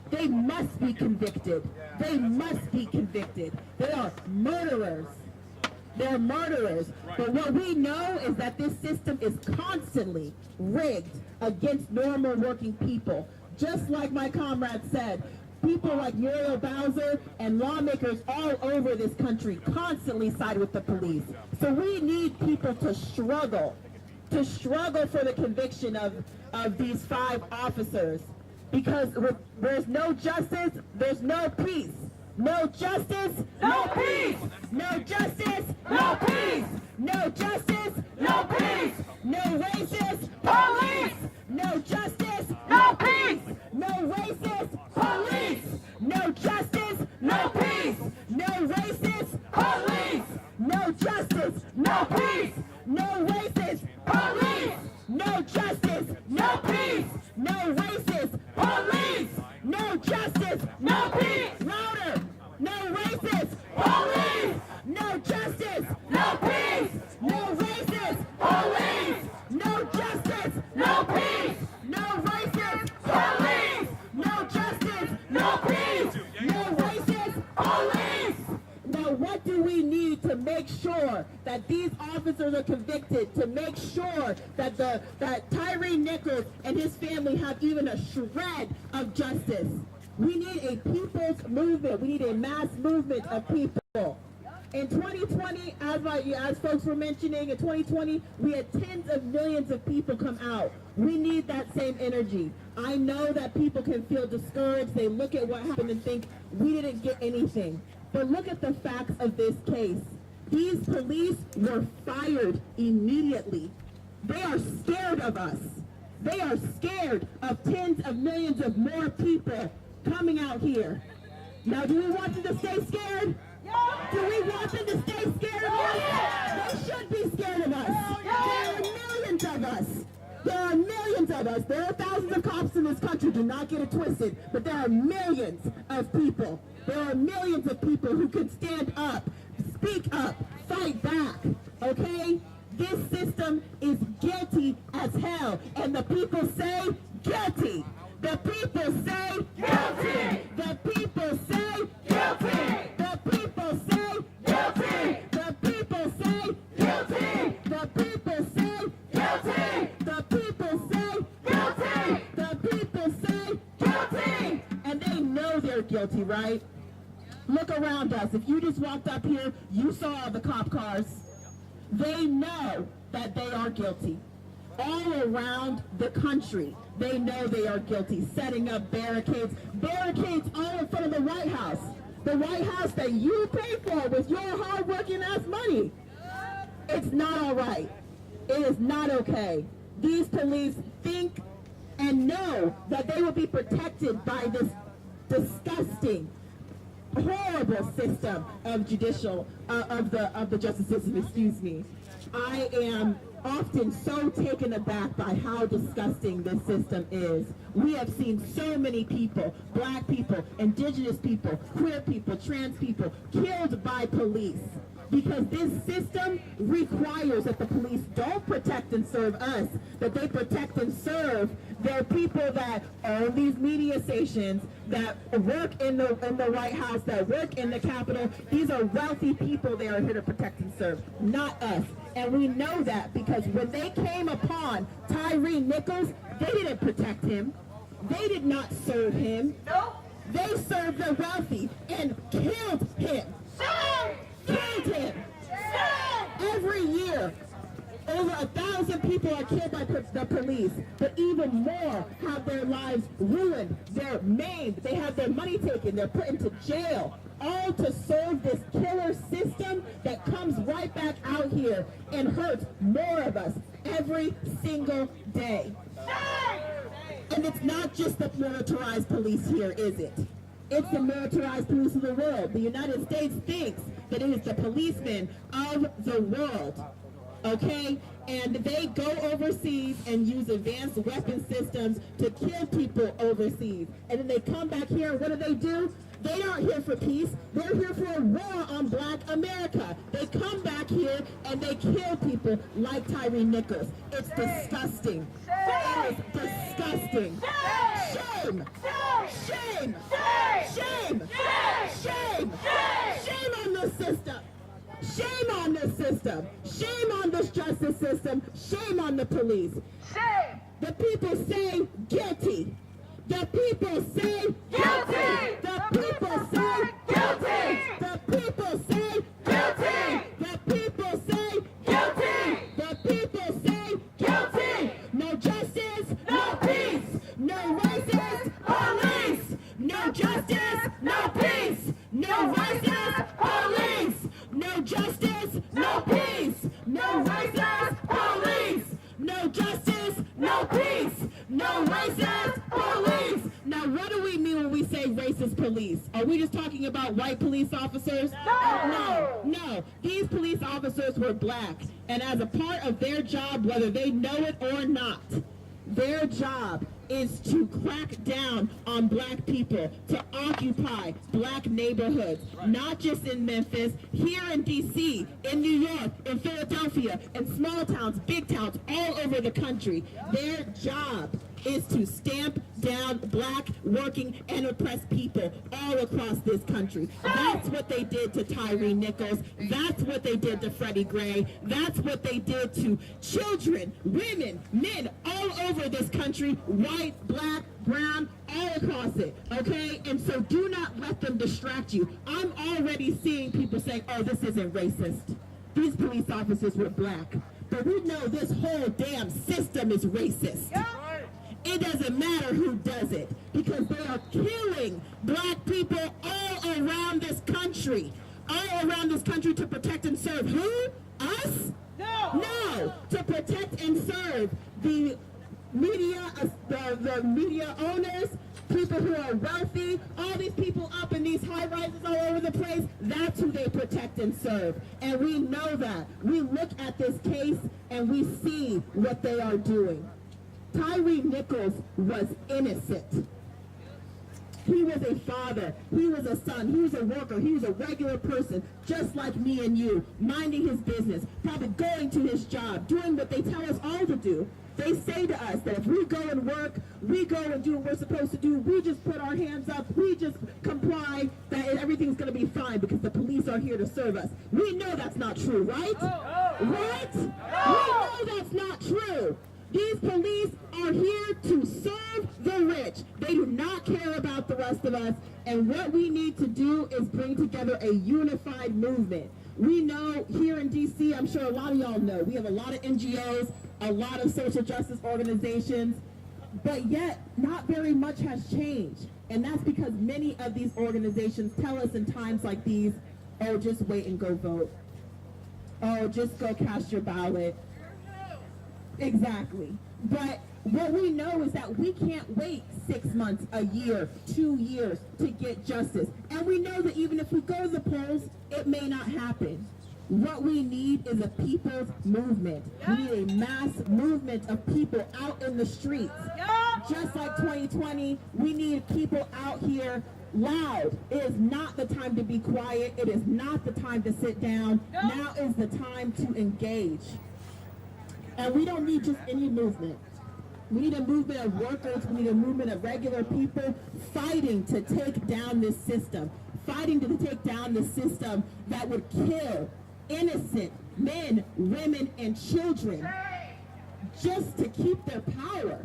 they must be convicted. They must be convicted. They are murderers. They're murderers. But what we know is that this system is constantly rigged against normal working people. Just like my comrade said, people like Muriel Bowser and lawmakers all over this country constantly side with the police. So we need people to struggle for the conviction of these 5 officers. Because there's no justice, there's no peace. No justice, no peace. No justice, no peace. No justice, no peace. No racist police. No justice, no peace. No racist police. No justice, no peace. No racist police. No justice, no peace. No racist police. No justice, no peace. No racist police. No justice, no peace. Louder. No racist police. No justice, no peace. No racist police. No justice, no peace. No racist police. No justice, no peace. No racist police. Now what do we need to make sure that these officers are convicted, to make sure that that Tyre Nichols and his family have even a shred of justice? We need a people's movement. We need a mass movement of people. In 2020, as folks were mentioning, in 2020, we had tens of millions of people come out. We need that same energy. I know that people can feel discouraged. They look at what happened and think, we didn't get anything. But look at the facts of this case. These police were fired immediately. They are scared of us. They are scared of tens of millions of more people coming out here. Now, do we want them to stay scared? Do we want them to stay scared of us? They should be scared of us. There are millions of us. There are millions of us. There are thousands of cops in this country. Do not get it twisted. But there are millions of people. There are millions of people who can stand up, speak up, fight back. Okay? This system is guilty as hell. And the people say guilty. The people say guilty. The people say guilty. The people say guilty. The people say guilty. The people say guilty. The people say guilty. The people say guilty. And they know they're guilty, right? Look around us. If you just walked up here, you saw all the cop cars. They know that they are guilty. All around the country, they know they are guilty, setting up barricades all in front of the White House. The White House that you pay for with your hard-working ass money. It's not all right. It is not okay. These police think and know that they will be protected by this disgusting horrible system of the justice system, excuse me. I am often so taken aback by how disgusting this system is. We have seen so many people, black people, indigenous people, queer people, trans people, killed by police. Because this system requires that the police don't protect and serve us, that they protect and serve their people that own these media stations, that work in the White House, that work in the Capitol. These are wealthy people they are here to protect and serve, not us. And we know that because when they came upon Tyre Nichols, they didn't protect him. They did not serve him. No. They served the wealthy and killed him. Killed him. Every year, over 1,000 people are killed by the police, but even more have their lives ruined. They're maimed. They have their money taken. They're put into jail, all to serve this killer system that comes right back out here and hurts more of us every single day. And it's not just the militarized police here, is it? It's the militarized police of the world. The United States thinks that it is the policemen of the world, okay? And they go overseas and use advanced weapon systems to kill people overseas. And then they come back here, and what do? They aren't here for peace. They're here for a war on black America. They come back here and they kill people like Tyre Nichols. It's disgusting. It is disgusting. Shame! Shame! Shame! Shame! Shame on this system! Shame on this system! Shame on this justice system! Shame on the police! Shame! The people say guilty! The people say guilty! The people say guilty! The people say guilty! The people say guilty! The people say guilty! No justice, no peace! No racist police! No justice, no peace! No racist police! No justice, no peace! No racist police! No justice, no peace! No racist police! Now, what do we mean when we say racist police? Are we just talking about white police officers? No. These police officers were black, and as a part of their job, whether they know it or not, their job is to crack down on black people, to occupy black neighborhoods, not just in Memphis, here in D.C., in New York, in Philadelphia, in small towns, big towns, all over the country. Their job is to stamp down black, working, and oppressed people all across this country. That's what they did to Tyre Nichols. That's what they did to Freddie Gray. That's what they did to children, women, men all over this country, white, black, brown, all across it, okay? And so do not let them distract you. I'm already seeing people saying, oh, this isn't racist. These police officers were black. But we know this whole damn system is racist. It doesn't matter who does it, because they are killing black people all around this country. All around this country to protect and serve who? Us? No! To protect and serve the media, the media owners, people who are wealthy, all these people up in these high rises all over the place, that's who they protect and serve. And we know that. We look at this case and we see what they are doing. Tyre Nichols was innocent. He was a father, he was a son, he was a worker, he was a regular person, just like me and you, minding his business, probably going to his job, doing what they tell us all to do. They say to us that if we go and work, we go and do what we're supposed to do, we just put our hands up, we just comply, that everything's going to be fine because the police are here to serve us. We know that's not true, right? Right? We know that's not true. These police are here to serve the rich. They do not care about the rest of us. And what we need to do is bring together a unified movement. We know here in D.C., I'm sure a lot of y'all know, we have a lot of NGOs, a lot of social justice organizations, but yet not very much has changed. And that's because many of these organizations tell us in times like these, oh, just wait and go vote. Oh, just go cast your ballot. Exactly. But what we know is that we can't wait 6 months, a year, 2 years to get justice. And we know that even years, it may not happen. What we need is a people's movement. We need a mass movement of people out in the streets. Just like 2020, we need people out here loud. It is not the time to be quiet. It is not the time to sit down. Now is the time to engage. And we don't need just any movement. We need a movement of workers. We need a movement of regular people fighting to take down this system. Fighting to take down the system that would kill innocent men, women, and children just to keep their power.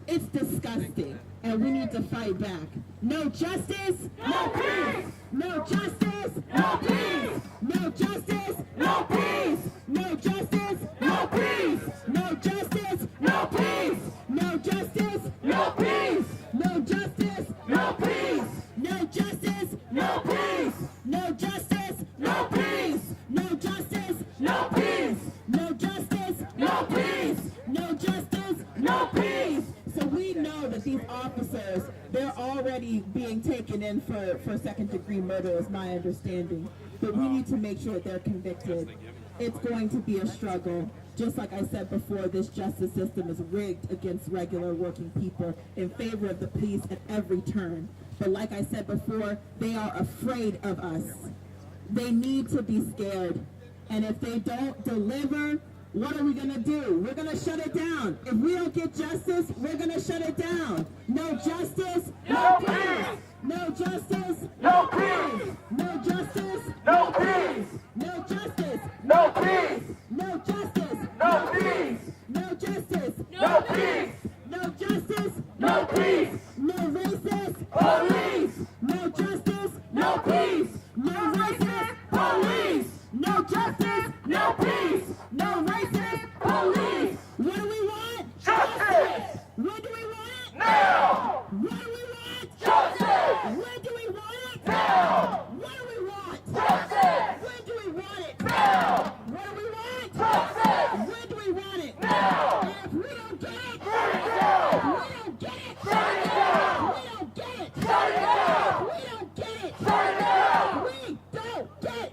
It's disgusting, and we need to fight back. No justice, no peace. No justice, no peace. No justice, no peace. No justice, no peace. No justice, no peace. No justice, no peace. No justice, no peace. No justice, no peace. No justice, no peace. No justice, no peace. No justice, no peace. No justice, no peace. So we know that these officers, they're already being taken in for second-degree murder, is my understanding. But we need to make sure that they're convicted. It's going to be a struggle. Just like I said before, this justice system is rigged against regular working people in favor of the police at every turn. But like I said before, they are afraid of us. They need to be scared. And if they don't deliver, what are we going to do? We're going to shut it down. If we don't get justice, we're going to shut it down. No justice, no peace. No justice, no peace. No justice, no peace. No justice, no peace. No justice, no peace. No justice, no peace. No justice, no peace. No racist police. No justice, no peace. No racist police. No justice, no peace. No racist police. What do we want? Justice. What do we want? Now. What do we want? Justice. When do we want it? Now. What do we want? Justice. When do we want it? Now. What do we want? Justice. When do we want it? Now. And if we don't get it, shut it down. We don't get it, shut it down. We don't get it, shut it down. We don't get it, shut it down. We don't get it,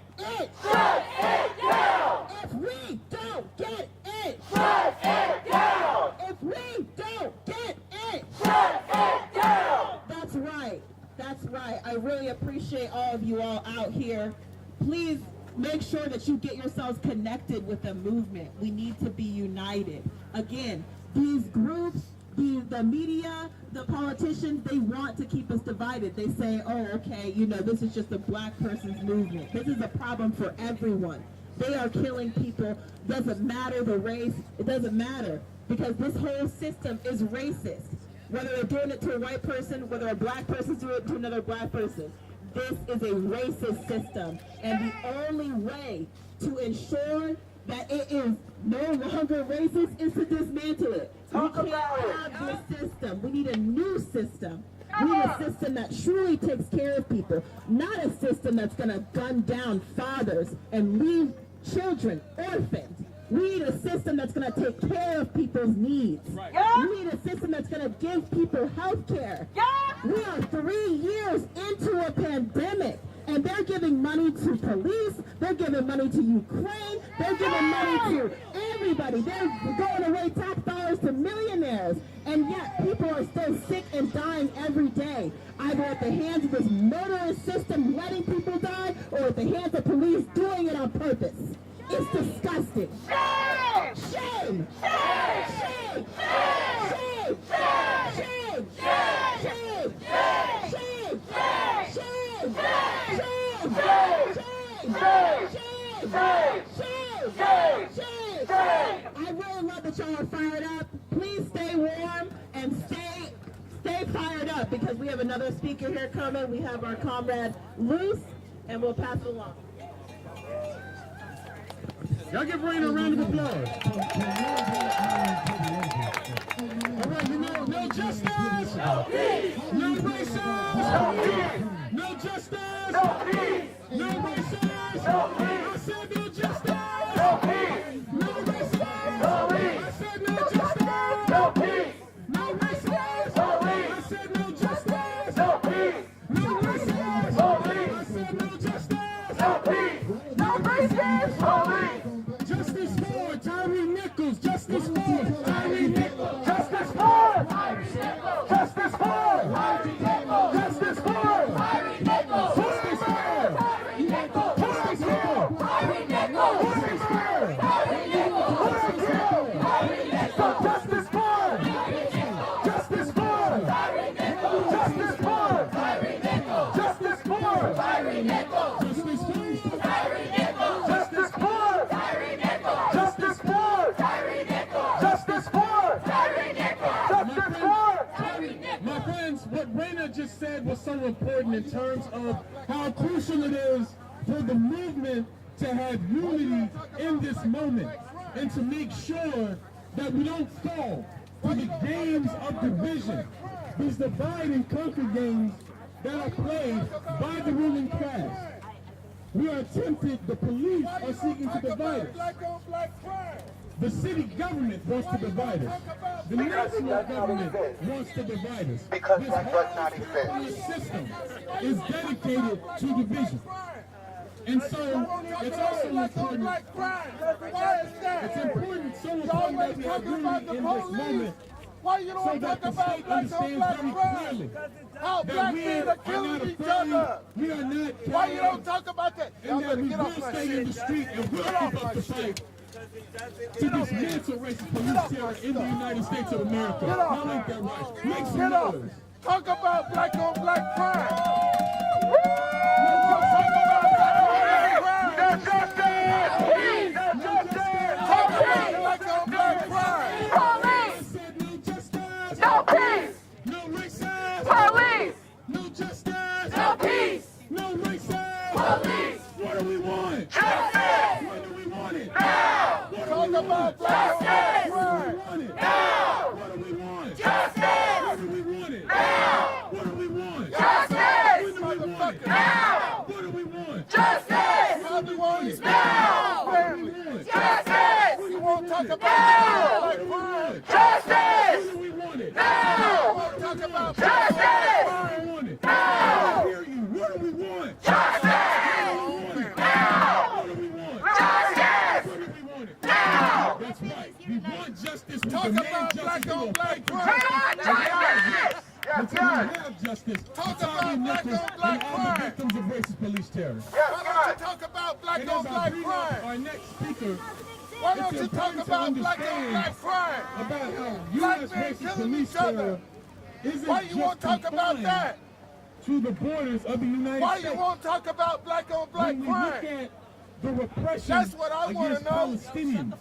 shut it down. If we don't get it, shut it down. If we don't get it, shut it down. That's right. That's right. I really appreciate all of you all out here. Please make sure that you get yourselves connected with the movement. We need to be united. Again, these groups, the media, the politicians, they want to keep us divided. They say, oh, okay, you know, this is just a black person's movement. This is a problem for everyone. They are killing people. Doesn't matter the race. It doesn't matter, because this whole system is racist. Whether they're doing it to a white person, whether a black person's doing it to another black person. This is a racist system. And the only way to ensure that it is no longer racist is to dismantle it. We can't have this system. We need a new system. We need a system that truly takes care of people, not a system that's going to gun down fathers and leave children orphaned. We need a system that's going to take care of people's needs. We need a system that's going to give people health care. We are 3 years into a pandemic, and they're giving money to police, they're giving money to Ukraine, they're giving money to everybody. They're going away tax dollars to millionaires, and yet people are still sick and dying every day, either at the hands of this murderous system letting people die, or at the hands of police doing it on purpose. It's disgusting. Shame! Shame! Shame! Shame! Shame! Shame! Shame! I really love that y'all are fired up. Please stay warm and stay fired up, because we have another speaker here coming. We have our comrade Luce, and we'll pass it along. Y'all give Raina a round of applause. All right, you know, no justice, no peace, no racism, no peace, no justice, no peace, no racism, no peace. I said no justice, no peace, no racism, no peace. I said no justice, no peace, no racism, no peace. I said no justice, no peace, no racism, no peace. I said no justice, no No peace. No racist police. Justice for Tyre Nichols. Justice for Tyre Nichols. Justice for Tyre Nichols. Justice for Tyre Nichols. Justice for Tyre Nichols. Justice for Tyre Nichols. Justice for Tyre Nichols. Justice for Tyre Nichols. Justice for Justice for Tyre Nichols. Justice for Tyre Nichols. Justice for Tyre Nichols. Justice for Tyre Nichols. Justice for Tyre Nichols. Justice for Tyre Nichols. Justice for Tyre Nichols. Justice for Tyre Nichols. My friends, what Raina just said was so important in terms of how crucial it is for the movement to have unity in this moment and to make sure that we don't fall for the games of division, these divide and conquer games that are played by the ruling class. We are tempted, the police are seeking to divide us. The city government wants to divide us. The national government wants to divide us. Because this that does not exist. capitalist system is dedicated to division. And so, it's also important, it's important, so important that we have unity in this moment, Why you so don't that talk the about state black on understands black very crime? clearly How that black we men are are not killing each afraid, other. we are not Why you coward, don't talk about that? Y'all and that better we get will off my stay in shit. the street and will Get off keep my up the shit. fight to dismantle racist police terror in the United States of America. Get off. Now ain't that right? Make some Get off. noise. Talk about black on black crime. No justice! No justice! Talk about black on black crime. Police! No justice! No peace! No racism! Police! No justice! No peace! No racism! Police! What do we want? Justice! When do we want it? Now! What do Talk we want? about black on black When do crime. we want it? Now! What do we want? Justice! When do we want it? Now! What do we want? Justice! When do we want it? Now! What do we want? Justice! Everyone is Now! family. Justice! You won't talk about Now! black on black crime. Justice! When do we want it? You Now! won't talk about black on Justice! black When do we want it? Now! I hear you. What do we want? Justice! Now! What do we want? Justice! What do we want it? Now! That's right. We want justice. We Talk demand about justice. black We on will black fight for crime. Justice! Until we have justice. Talk Tyre about black Nichols on black and all the crime. victims of racist police terror. Why don't you talk about black And on as I black bring crime? up our next speaker, Why don't it's you talk important to about black on understand black crime? about how Black U.S. men racist killing police each other. terror isn't Why you just won't talk about confined that? to the borders of the United Why States. you won't talk about black on black When we look crime? at the repression That's what I wanna against know. Palestinians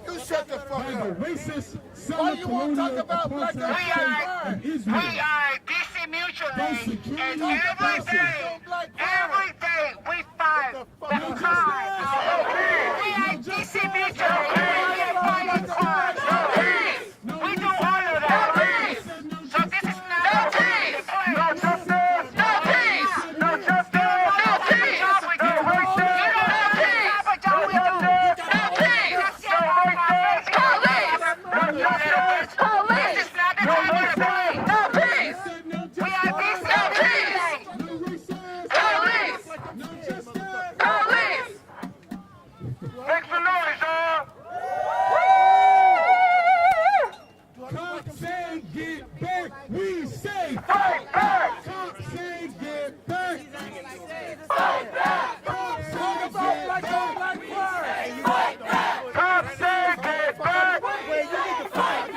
You shut the fuck by the up. racist Why you won't talk colonial about black on apartheid black state crime? of Israel. are DC Mutual Those security and forces. every day we fight the crime. We are DC Mutual and we are fighting crime. We do all of that. So this is not peace. No justice. No peace. No justice. No peace. No racist. You don't have peace. No justice. No peace. No racist. Police. No justice. Police. This is not the time to play. No peace. We are DC. No peace. Police. Police. Make some noise, y'all. Cops say get back, we say Fight back. Cops say get back. Fight back. Talk about black on black crime. Fight back. Cops say get back. Cops say get back.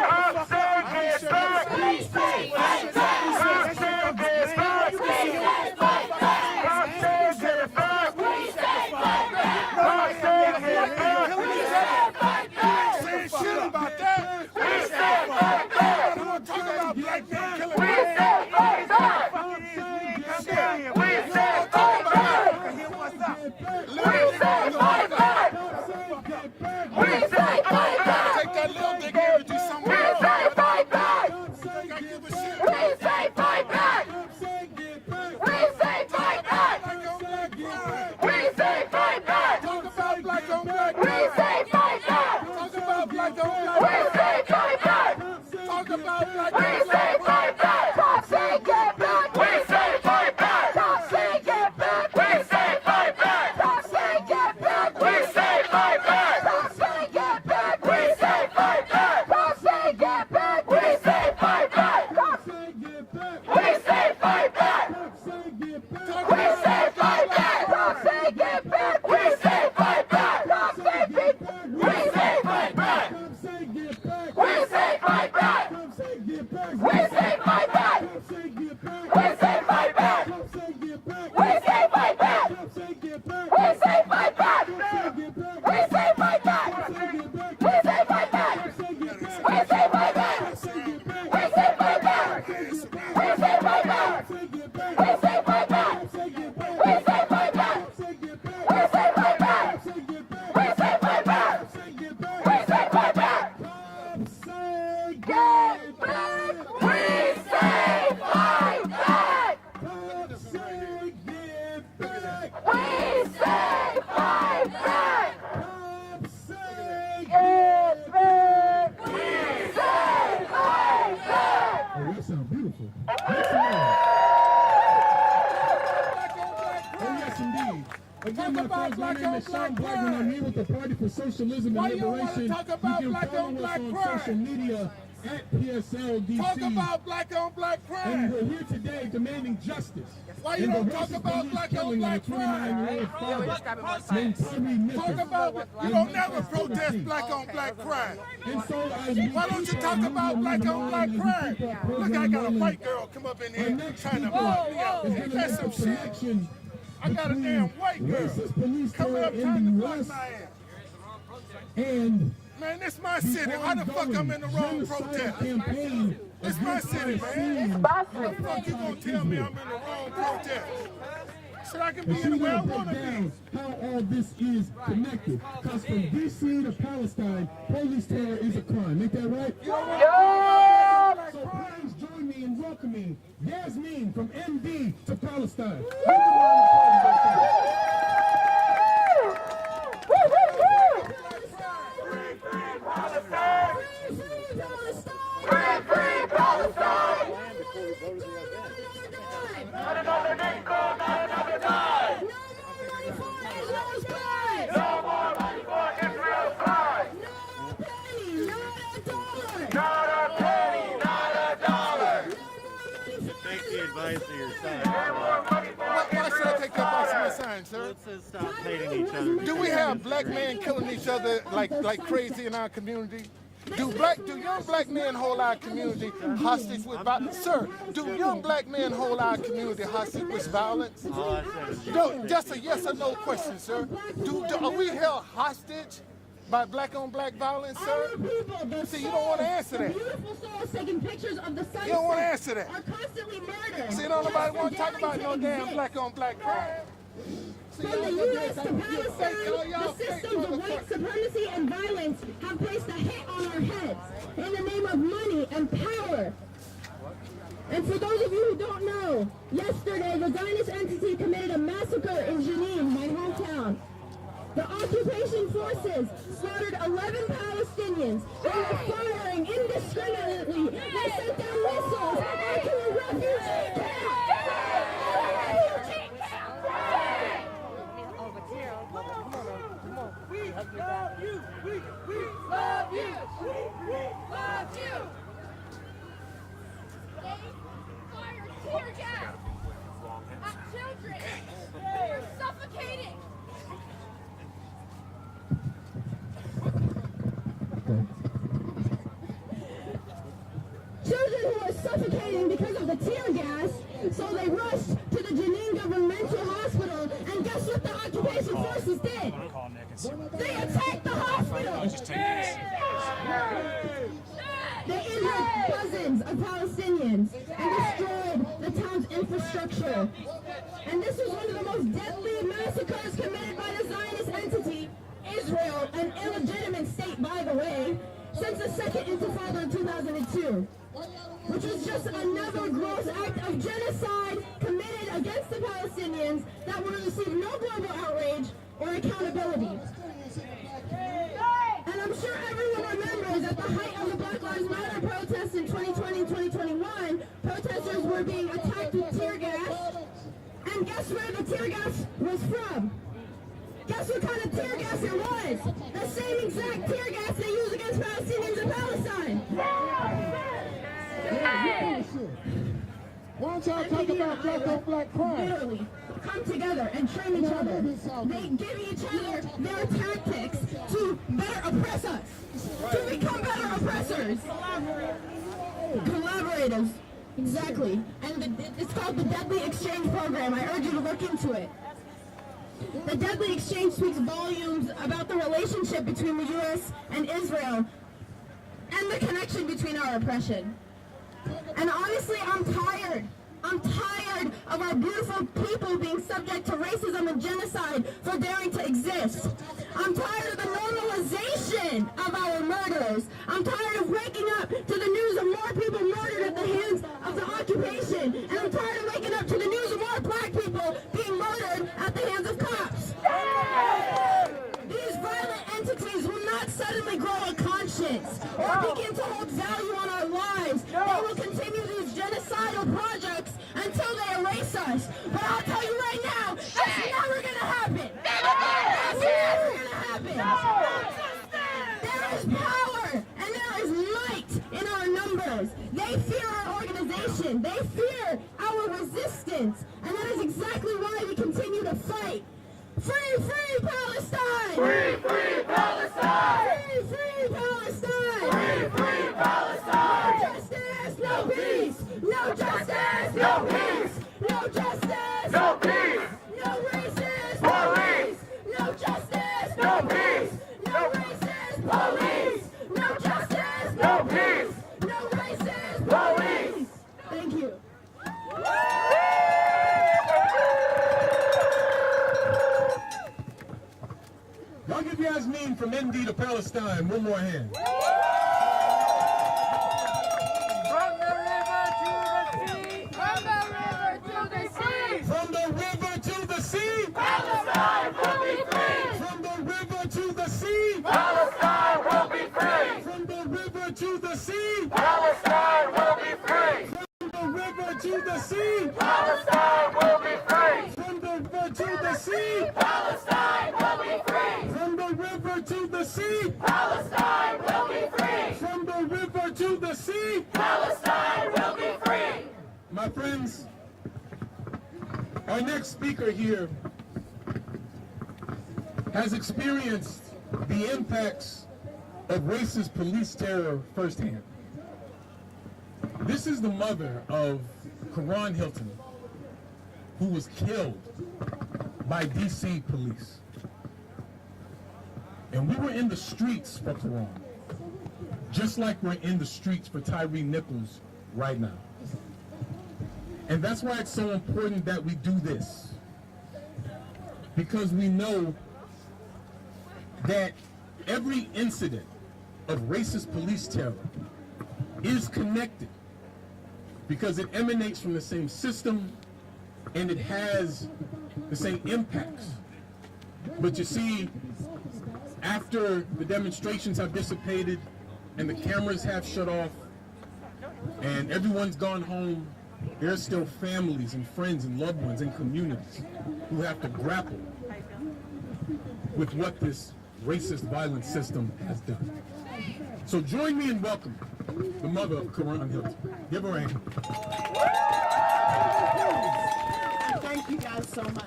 Cops say get back. Cops say get back. Cops say get back. Cops say get back. Say shit about that. We say fight back. I don't talk about black men killing. We say fight back. We say fight back. We say fight back. We say fight back. Take that little dick and do somewhere else. We say fight back. We say fight back. We say fight back. We say fight back. Talk about black on black. We say fight back. Talk about black on black. We say fight back. Talk about black on black. We say fight back. Cops say get back. We say fight back. Cops say get back. We say fight back. We say fight back! We say fight back! We say fight back! We say fight back! We say fight back! We say fight back! We say fight back! We say fight back! We say fight back! We say fight back! We say fight back! Get back! We say fight back! We say fight back! Get back! We say fight back! Oh, that sounds beautiful. Oh, yes, indeed. Again, my friends, my name is Sean Black, and I'm here with the Party for Socialism and Liberation. You can follow us on social media at PSLDC. Talk about black on black crime. And we're here today demanding justice. Why you don't talk about black on black crime? Talk about, you don't never protest black on black crime. Why don't you talk about black on black crime? Look, I got a white girl come up in here trying to block me out. Ain't that some shit? I got a damn white girl coming up trying to block my ass. And man, this my city. How the fuck I'm in the wrong protest? This my city, man. How the fuck you gonna tell me I'm in the wrong protest? So I can be anywhere I wanna be. How all this is connected. Because from DC to Palestine, police terror is a crime. Ain't that right? Yeah! So please join me in welcoming Yasmin from MD to Palestine. Why should I take the advice of my sign, sir? Let's stop hating each other. Do we have black men killing each other like crazy in our community? Do young black men hold our community hostage with violence? Sir, do young black men hold our community hostage with violence? Just a yes or no question, sir. Are we held hostage by black on black violence, sir? See, you don't want to answer that. Beautiful souls taking pictures of the sunset. You don't want to answer that. Are constantly murdered. See, don't nobody want to talk about no damn black on black crime. From the U.S. to Palestine, the systems of white supremacy and violence have placed a hit on our heads in the name of money and power. And for those of you who don't know, yesterday the Zionist entity committed a massacre in Jenin, my hometown. The occupation forces slaughtered 11 Palestinians. They were firing indiscriminately. They sent down missiles onto a refugee camp. We love you. We love you. We love you. They fired tear gas at children. They're suffocating. Children who are suffocating because of the tear gas, so they rushed to the Jenin Governmental Hospital, and guess what the occupation forces did? They attacked the hospital! They injured dozens of Palestinians and destroyed the town's infrastructure. And this was one of the most deadly massacres committed by the Zionist entity, Israel, an illegitimate state, by the way, since the Second Intifada in 2002, which was just another gross act of genocide committed against the Palestinians that will receive no global outrage or accountability. And I'm sure everyone remembers at the height of the Black Lives Matter protests in 2020 and 2021, protesters were being attacked with tear gas. And guess where the tear gas was from? Guess what kind of tear gas it was? The same exact tear gas they use against Palestinians in Palestine. Why don't y'all talk about black on black crime? Literally come together and train each other. They give each other their tactics to better oppress us, to become better oppressors. Collaborators, exactly. And it's called the Deadly Exchange Program. I urge you to look into it. The deadly exchange speaks volumes about the relationship between the U.S. and Israel and the connection between our oppression. And honestly, I'm tired. I'm tired of our beautiful people being subject to racism and genocide for daring to exist. I'm tired of the normalization of our murders. I'm tired of waking up to the news of more people murdered at the hands of the occupation. And I'm tired of waking up to the news of more black people being murdered at the hands of cops. These violent entities will not suddenly grow a conscience or begin to hold value on our lives. They will continue these genocidal projects until they erase us. But I'll tell you right now, that's never going to happen. That's never going to happen. There is power and there is might in our numbers. They fear our organization. They fear our resistance. And that is exactly why we continue to fight. Free, free Palestine! Free, free Palestine! Free, free Palestine! Free, free Palestine! No justice, no peace! No justice, no peace! No justice, no peace! No racist police! No justice, no peace! No racist police! No justice, no peace! No racist police! Thank you. Y'all give Yasmin from ND to Palestine one more hand. From the river to the sea! From the river to the sea! From the river to the sea! Palestine will be free! From the river to the sea! Palestine will be free! From the river to the sea! Palestine will be free! From the river to the sea! Palestine will be free! From the river to the sea! Palestine will be free! From the river to the sea! Palestine will be free! From the river to the sea! Palestine will be free! My friends, our next speaker here has experienced the impacts of racist police terror firsthand. This is the mother of Karan Hilton, who was killed by DC police. And we were in the streets for Karan, just like we're in the streets for Tyre Nichols right now. And that's why it's so important that we do this. Because we know that every incident of racist police terror is connected because it emanates from the same system and it has the same impacts. But you see, after the demonstrations have dissipated and the cameras have shut off and everyone's gone home, there's still families and friends and loved ones and communities who have to grapple with what this racist violent system has done. So join me in welcoming the mother of Karan Hilton. Give her a hand. Thank you guys so much.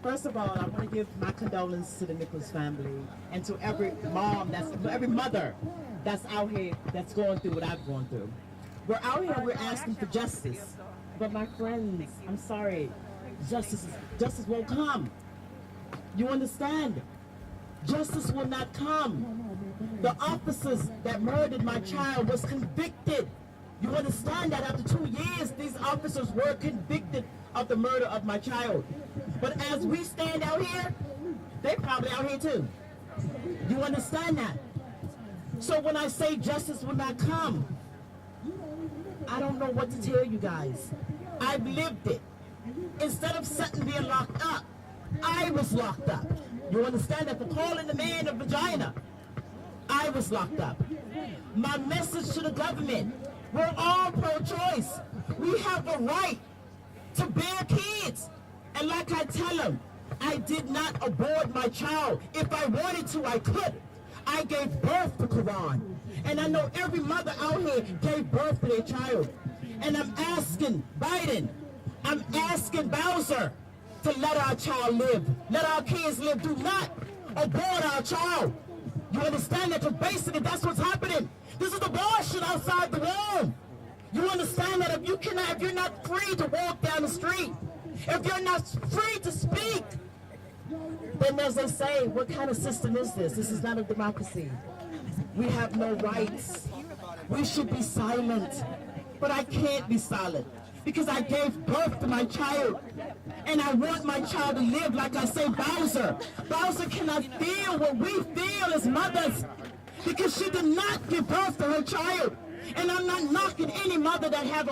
First of all, I want to give my condolences to the Nichols family and to every mom, every mother that's out here that's going through what I've gone through. We're out here, we're asking for justice. But my friends, I'm sorry, justice won't come. You understand? Justice will not come. The officers that murdered my child was convicted. You understand that after 2 years, these officers were convicted of the murder of my child. But as we stand out here, they're probably out here too. You understand that? So when I say justice will not come, I don't know what to tell you guys. I've lived it. Instead of Sutton being locked up, I was locked up. You understand that? For calling the man a vagina, I was locked up. My message to the government, we're all pro-choice. We have the right to bear kids. And like I tell them, I did not abort my child. If I wanted to, I could. I gave birth to Karan. And I know every mother out here gave birth to their child. And I'm asking Biden, I'm asking Bowser to let our child live. Let our kids live. Do not abort our child. You understand that? Because basically that's what's happening. This is abortion outside the womb. You understand that if you're not free to walk down the street, if you're not free to speak, Then as they say, what kind of system is this? This is not a democracy. We have no rights. We should be silent. But I can't be silent because I gave birth to my child. And I want my child to live like I say Bowser. Bowser cannot feel what we feel as mothers because she did not give birth to her child. And I'm not knocking any mother that have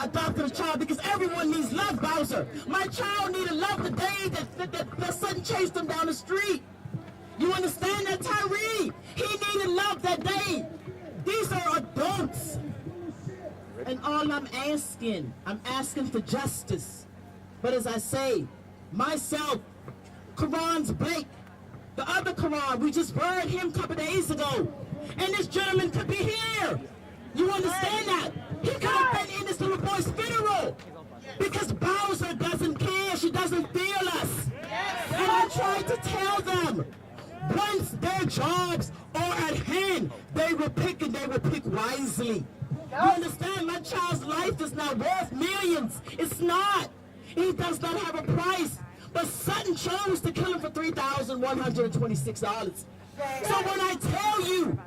adopted a child because everyone needs love, Bowser. My child needed love the day that son chased him down the street. You understand that, Tyree? He needed love that day. These are adults. And all I'm asking for justice. But as I say, myself, Karan's Blake, the other Karan, we just buried him a couple days ago. And this gentleman could be here. You understand that? He could have been in this little boy's funeral. Because Bowser doesn't care. She doesn't feel us. And I tried to tell them, once their jobs are at hand, they will pick and they will pick wisely. You understand? My child's life is not worth millions. It's not. He does not have a price. But Sutton chose to kill him for $3,126. So when I tell you,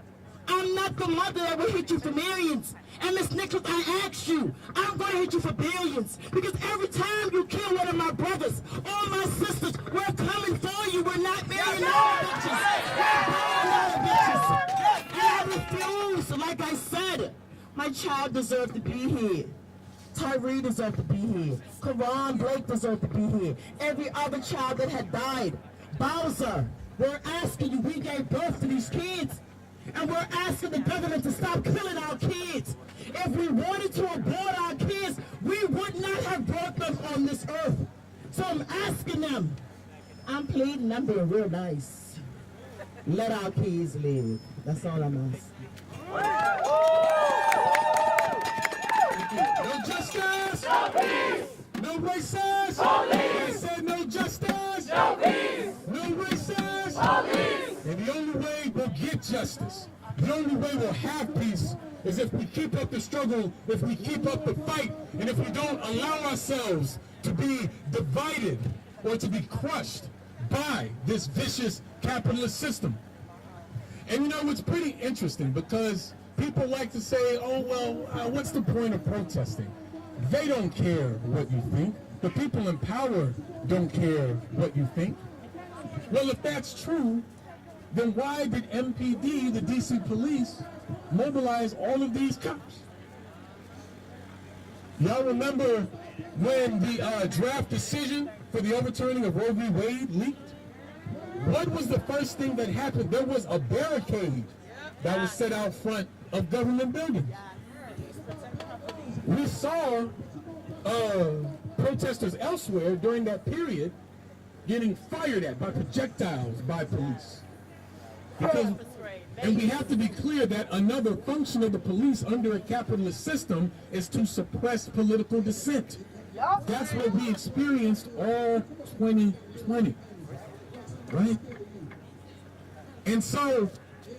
I'm not the mother that will hit you for millions. And Miss Nichols, I ask you, I'm going to hit you for billions. Because every time you kill one of my brothers or my sisters, we're coming for you. We're not millionaire bitches. We're billionaire bitches. And I refuse. Like I said, my child deserves to be here. Tyree deserved to be here. Karan Blake deserved to be here. Every other child that had died. Bowser, we're asking you, we gave birth to these kids. And we're asking the government to stop killing our kids. If we wanted to abort our kids, we would not have brought them on this earth. So I'm asking them, I'm pleading, I'm being real nice. Let our kids live. That's all I'm asking. No justice! No peace! No racist! Police! I said no justice! No peace! No racist! Police! And the only way we'll get justice, the only way we'll have peace, is if we keep up the struggle, if we keep up the fight, and if we don't allow ourselves to be divided or to be crushed by this vicious capitalist system. And you know, it's pretty interesting because people like to say, oh, well, what's the point of protesting? They don't care what you think. The people in power don't care what you think. Well, if that's true, then why did MPD, the DC police, mobilize all of these cops? Y'all remember when the draft decision for the overturning of Roe v. Wade leaked? What was the first thing that happened? There was a barricade that was set out front of government buildings. We saw protesters elsewhere during that period getting fired at by projectiles by police. Because, and we have to be clear that another function of the police under a capitalist system is to suppress political dissent. That's what we experienced all 2020, right? And so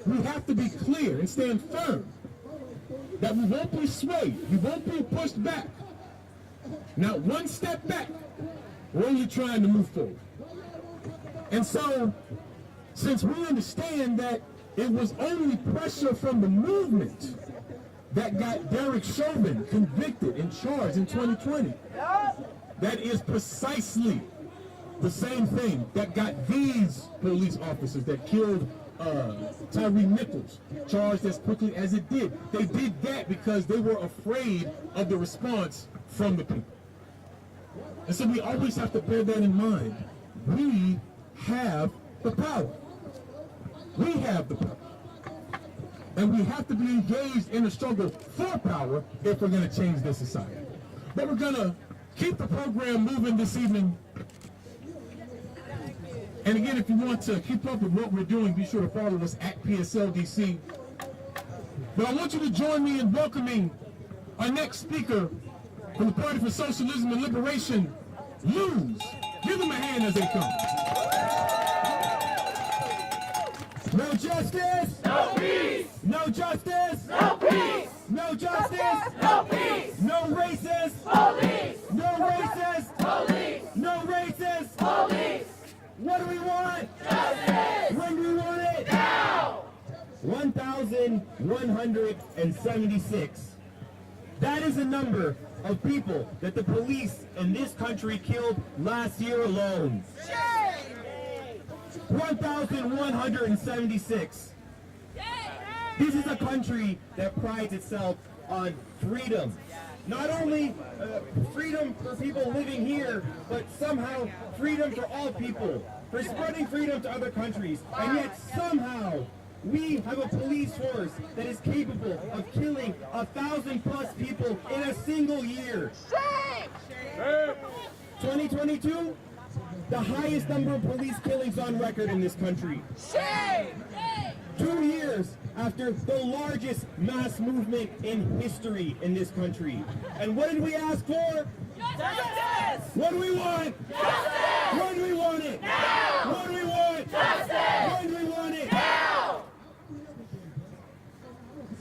we have to be clear and stand firm that we won't be swayed, we won't be pushed back. Not one step back, we're only trying to move forward. And so, since we understand that it was only pressure from the movement that got Derek Chauvin convicted and charged in 2020, that is precisely the same thing that got these police officers that killed Tyre Nichols charged as quickly as it did. They did that because they were afraid of the response from the people. And so we always have to bear that in mind. We have the power. We have the power. And we have to be engaged in a struggle for power if we're going to change this society. But we're going to keep the program moving this evening. And again, if you want to keep up with what we're doing, be sure to follow us at PSLDC. But I want you to join me in welcoming our next speaker from the Party for Socialism and Liberation, Lose. Give them a hand as they come. No justice. No peace. No justice. No peace. No justice. No peace. No racist. Police. No racist. Police. No racist. Police. 4,176. That is the number of people that the police in this country killed last year alone. 1,176. This is a country that prides itself on freedom. Not only freedom for people living here, but somehow freedom for all people, for spreading freedom to other countries. And yet somehow we have a police force that is capable of killing 1,000+ people in a single year. 2022, the highest number of police killings on record in this country. 2 years after the largest mass movement in history in this country. And what did we ask for? Justice! What do we want? Justice! When do we want it? Now! What do we want? Justice! When do we want it? Now!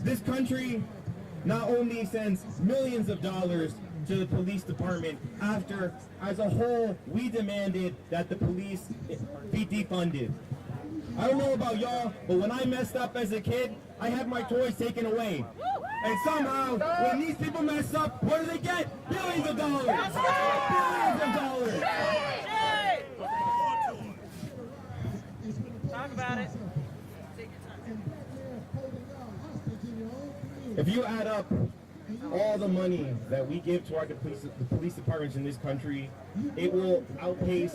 This country not only sends millions of dollars to the police department after, as a whole, we demanded that the police be defunded. I don't know about y'all, but when I messed up as a kid, I had my toys taken away. And somehow, when these people mess up, what do they get? Billions of dollars! Billions of dollars! Talk about it. If you add up all the money that we give to the police departments in this country, it will outpace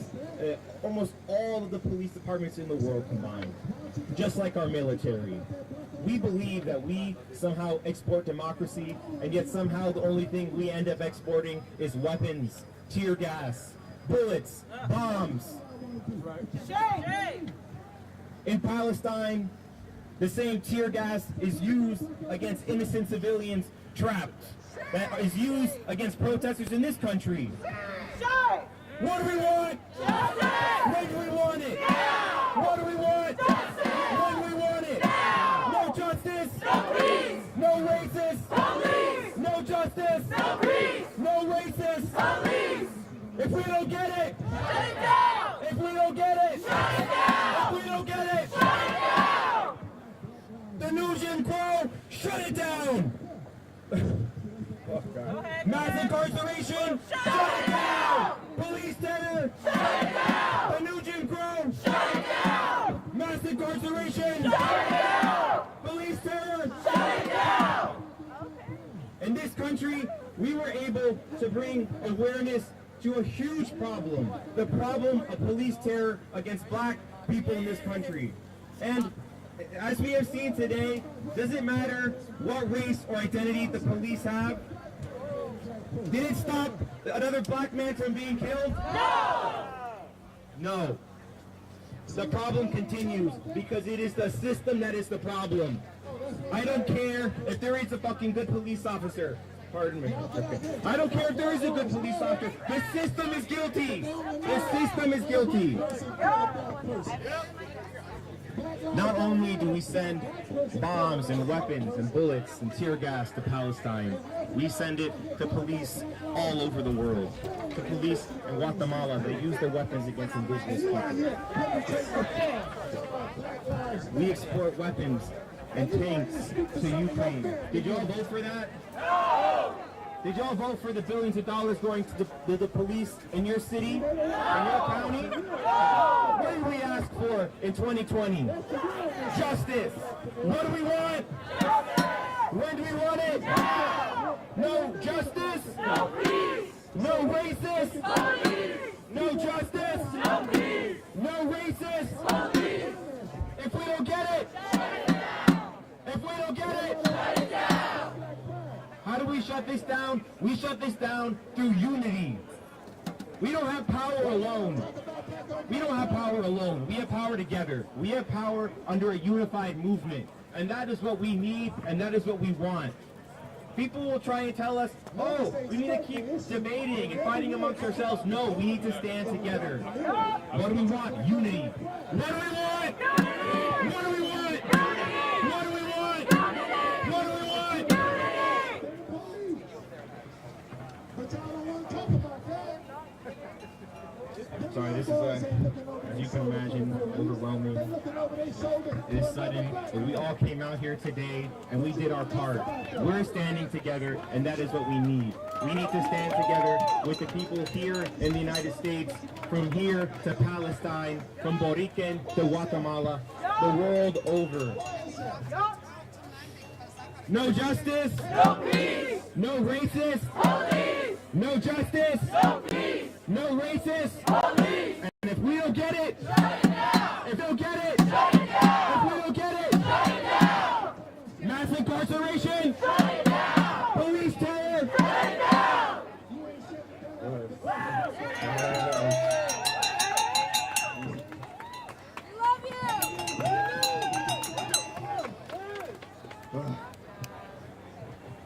almost all of the police departments in the world combined, just like our military. We believe that we somehow export democracy, and yet somehow the only thing we end up exporting is weapons, tear gas, bullets, bombs. In Palestine, the same tear gas is used against innocent civilians trapped, that is used against protesters in this country. What do we want? Justice! When do we want it? Now! What do we want? Justice! When do we want it? Now! No justice! No peace! No racist! Police! No justice! No peace! No racist! Police! If we don't get it, shut it down! If we don't get it, shut it down! If we don't get it, shut it down! The new Jim Crow, shut it down! Oh, God. Mass incarceration, shut it down! Police terror, shut it down! The new Jim Crow, shut it down! Mass incarceration, shut it down! Police terror, shut it down! In this country, we were able to bring awareness to a huge problem, the problem of police terror against black people in this country. And as we have seen today, does it matter what race or identity the police have? Did it stop another black man from being killed? No! No. The problem continues because it is the system that is the problem. I don't care if there is a fucking good police officer. Pardon me. Okay. I don't care if there is a good police officer. The system is guilty. The system is guilty. Not only do we send bombs and weapons and bullets and tear gas to Palestine, we send it to police all over the world. To police in Guatemala, they use their weapons against indigenous people. We export weapons and tanks to Ukraine. Did you all vote for that? No! Did y'all vote for the billions of dollars going to the police in your city, in your county? No! What did we ask for in 2020? Justice! What do we want? Justice! When do we want it? Now! No justice? No peace! No racist? No peace! No justice? No peace! No racist? No peace! If we don't get it, shut it down! If we don't get it, shut it down! How do we shut this down? We shut this down through unity. We don't have power alone. We don't have power alone. We have power together. We have power under a unified movement. And that is what we need, and that is what we want. People will try and tell us, oh, we need to keep debating and fighting amongst ourselves. No, we need to stand together. What do we want? Unity. What do we want? What do we want? What do we want? What do we want? sorry. This is, as you can imagine, overwhelming. It is sudden, but we all came out here today and we did our part. We're standing together, and that is what we need. We need to stand together with the people here in the United States, from here to Palestine, from Bodycam to Guatemala, the world over. No justice, no peace. No racist, police. No justice, no peace. No racist, police. And if we don't get it, shut it down. If we don't get it, shut it down. If we don't get it, shut it down. Mass incarceration, shut it down. Police terror, shut it down.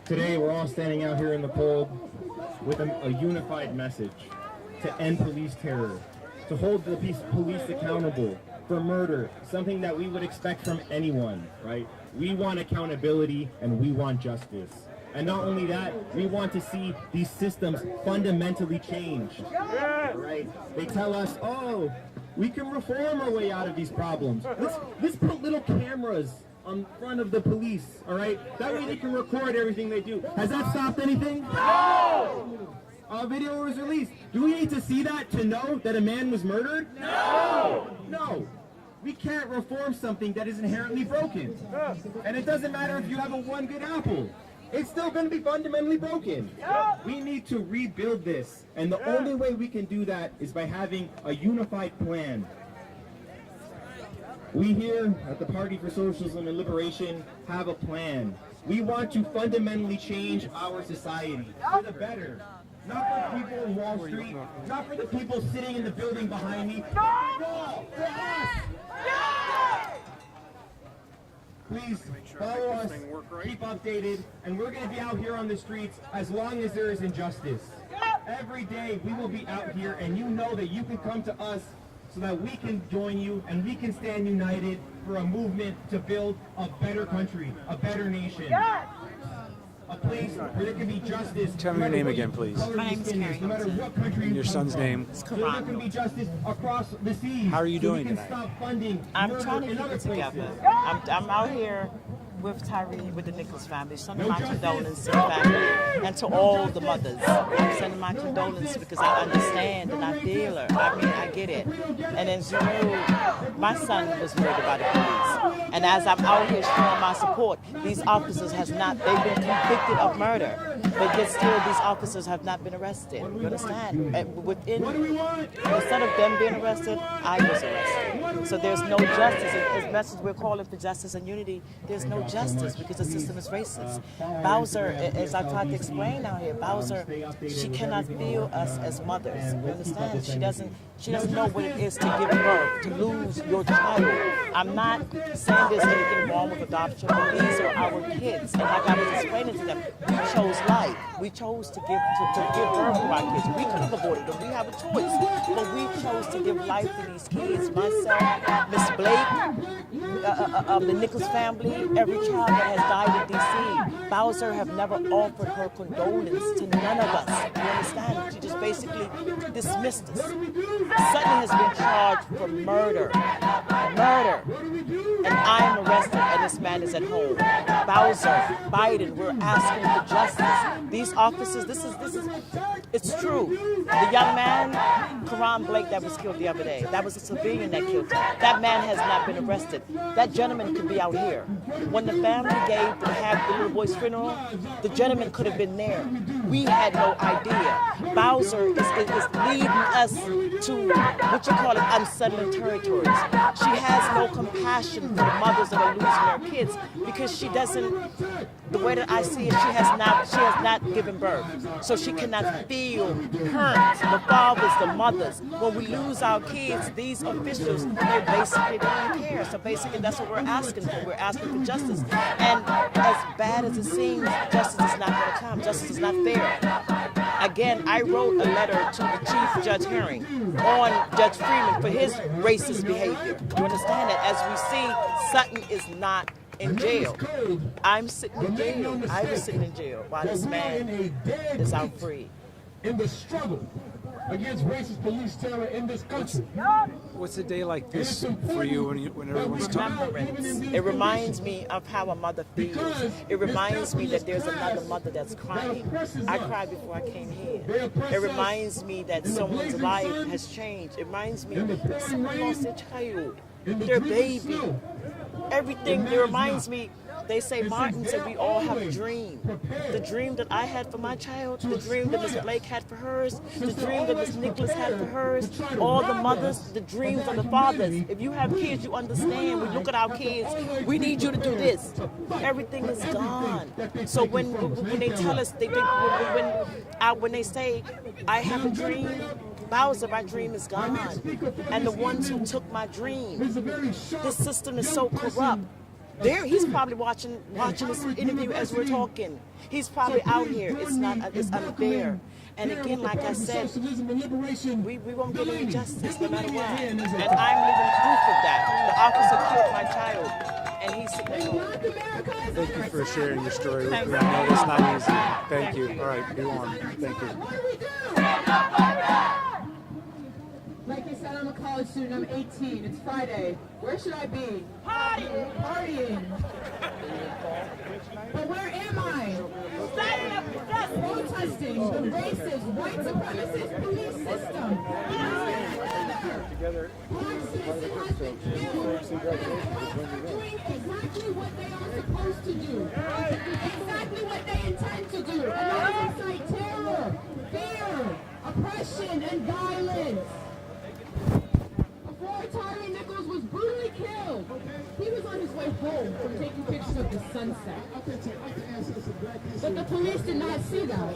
Today, we're all standing out here in the cold with a unified message to end police terror, to hold the police accountable for murder, something that we would expect from anyone, right? We want accountability and we want justice. And not only that, we want to see these systems fundamentally changed, right? They tell us, oh, we can reform our way out of these problems. Let's put little cameras on front of the police, all right? That way they can record everything they do. Has that stopped anything? No! A video was released. Do we need to see that to know that a man was murdered? No! No. We can't reform something that is inherently broken. And it doesn't matter if you have a one good apple. It's still going to be fundamentally broken. We need to rebuild this. And the only way we can do that is by having a unified plan. We here at the Party for Socialism and Liberation have a plan. We want to fundamentally change our society for the better. Not for the people in Wall Street, not for the people sitting in the building behind me. No! For us! Please follow us, keep updated, and we're going to be out here on the streets as long as there is injustice. Every day we will be out here, and you know that you can come to us so that we can join you and we can stand united for a movement to build a better country, a better nation. A place where there can be justice. Tell me your name again, please. My name is Carrie. No matter what country And your son's name? It's there can be justice across the seas. How are you doing so we can tonight? stop funding I'm murder trying to in keep other it together. places. I'm out here with Tyre, with the Nichols family, sending my condolences to the family and to all the mothers. I'm sending my condolences because I understand and I feel her. I mean, I get it. And as you know, my son was murdered by the police. And as I'm out here showing my support, these officers they've been convicted of murder. But yet still, these officers have not been arrested. You understand? Instead of them being arrested, I was arrested. So there's no justice. As much as we're calling for justice and unity, there's no justice because the system is racist. Bowser, as I tried to explain out here, Bowser, she cannot feel us as mothers. You understand? She doesn't know what it is to give birth, to lose your child. I'm not saying there's anything wrong with adoption, but these are our kids. And like I was explaining to them, we chose life. We chose to give birth to our kids. We could have aborted them. We have a choice. But we chose to give life to these kids. Myself, Miss Blake, the Nichols family, every child that has died in D.C. Bowser have never offered her condolence to none of us. You understand? She just basically dismissed us. Sutton has been charged for murder. Murder. And I am arrested and this man is at home. Bowser, Biden, we're asking for justice. These officers, this is, it's true. The young man, Karan Blake, that was killed the other day, that was a civilian that killed him. That man has not been arrested. That gentleman could be out here. When the family had the little boy's funeral, the gentleman could have been there. We had no idea. Bowser is leading us to what you call it, unsettling territories. She has no compassion for the mothers that are losing their kids because she doesn't. The way that I see it, she has not given birth, so she cannot feel parents, the fathers, the mothers. When we lose our kids, these officials, they basically don't care. So basically, that's what we're asking for. We're asking for justice. And as bad as it seems, justice is not going to come. Justice is not fair. Again, I wrote a letter to the Chief Judge Herring on Judge Freeman for his racist behavior. You understand that? As we see, Sutton is not in jail. I'm sitting in jail. I was sitting in jail while this man is out free. In the struggle against racist police terror in this country. What's a day like this for you when everyone's talking? It reminds me of how a mother feels. It reminds me that there's another mother that's crying. I cried before I came here. It reminds me that someone's life has changed. It reminds me that someone lost their child, their baby, everything. It reminds me. They say Martin said we all have a dream. The dream that I had for my child, the dream that Miss Blake had for hers, the dream that Miss Nichols had for hers, all the mothers, the dreams of the fathers. If you have kids, you understand. We look at our kids, we need you to do this. Everything is gone. So when they tell us, when they say, I have a dream, Bowser, my dream is gone. And the ones who took my dream, this system is so corrupt. He's probably watching this interview as we're talking. He's probably out here. It's unfair. And again, like I said, we won't get any justice no matter what. And I'm living proof of that. The officer killed my child, and he's sitting at home. Thank you for sharing your story with me. I know it's not easy. Thank you. All right, go on. Thank you. Like I said, I'm a college student. I'm 18. It's Friday. Where should I be? Partying. But where am I? Protesting the racist, white supremacist police system. Together. Doing exactly what they are supposed to do. Exactly what they intend to do. And that is incite terror, fear, oppression, and violence. Before Tyre Nichols was brutally killed, he was on his way home from taking pictures of the sunset. But the police did not see that.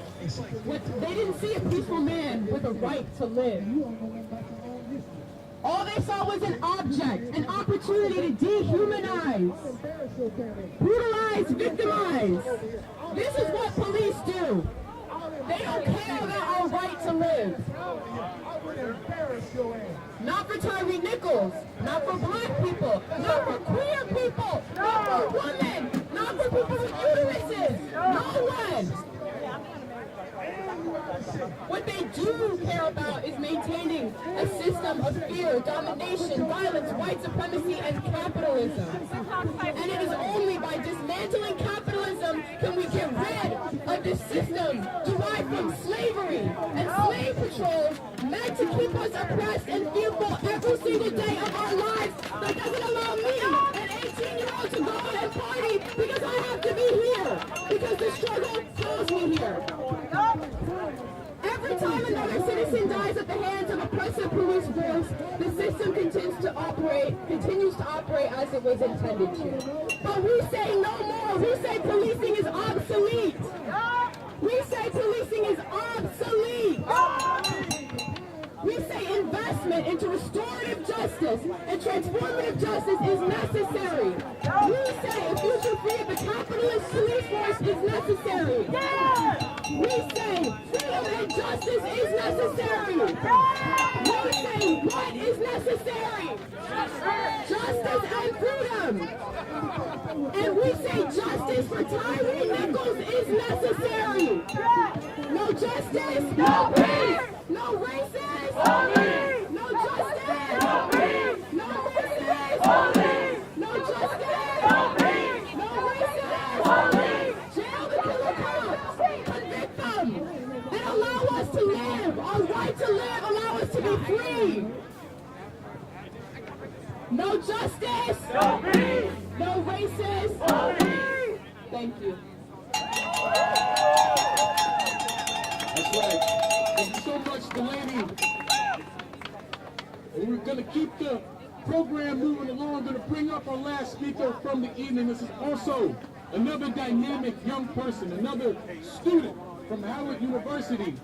They didn't see a peaceful man with a right to live. All they saw was an object, an opportunity to dehumanize, brutalize, victimize. This is what police do. They don't care about our right to live. Not for Tyre Nichols, not for black people, not for queer people, not for women, not for people with uteruses, no one. What they do care about is maintaining a system of fear, domination, violence, white supremacy, and capitalism. And it is only by dismantling capitalism can we get rid of this system derived from slavery and slave patrols meant to keep us oppressed and fearful every single day of our lives. That doesn't allow me, an 18-year-old, to go out and party because I have to be here, because the struggle calls me here. Every time another citizen dies at the hands of oppressive police force, the system continues to operate as it was intended to. But we say no more. We say policing is obsolete. We say policing is obsolete. We say investment into restorative justice and transformative justice is necessary. We say a future free of the capitalist police force is necessary. We say freedom and justice is necessary. We say what is necessary? Justice and freedom. And we say justice for Tyre Nichols is necessary. No justice, no peace. No races, no justice, no races, no justice, no races, jail the killer cops, convict them, and allow us to live. Our right to live, allow us to be free. No justice, no peace, no races, no peace. Thank you. That's right. Thank you so much, Delaney. And we're going to keep the program moving along. I'm going to bring up our last speaker from the evening. This is also another dynamic young person, another student from Howard University.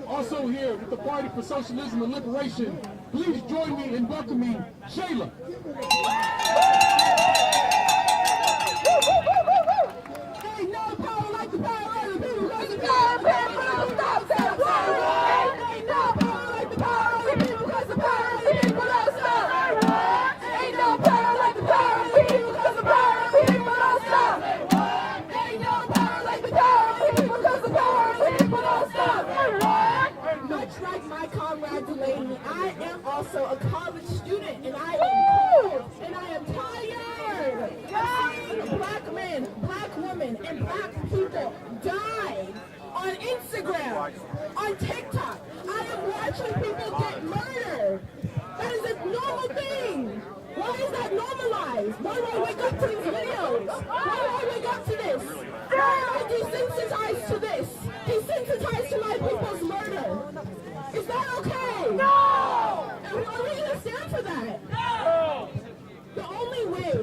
Also here with the Party for Socialism and Liberation. Please join me in welcoming Shayla. Ain't no power like the power of the people. Cause the power of the people don't stop. Ain't no power like the power of the people. Cause the power of the people don't stop. Ain't no power like the power of the people. Cause the power of the people don't stop. Ain't no power like the power of the people. Cause the power of the people don't stop. Much like my Instagram, on TikTok. I am watching people get murdered. That is a normal thing. Why is that normalized? Why do I wake up to these videos? Why do I wake up to this? Why am I desensitized to this? Desensitized to my people's murder? Is that okay? No! And are we going to stand for that? No! The only way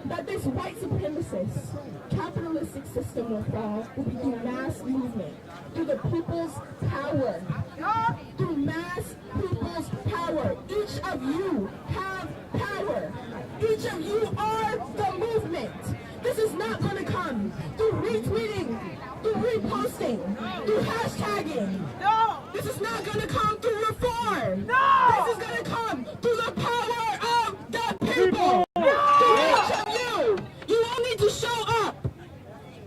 that this white supremacist, capitalistic system will fall will be through mass movement, through the people's power, through mass people's power. Each of you have power. Each of you are the movement. This is not going to come through retweeting, through reposting, through hashtagging. No! This is not going to come through reform. No! This is going to come through the power of the people. Each of you, you all need to show up.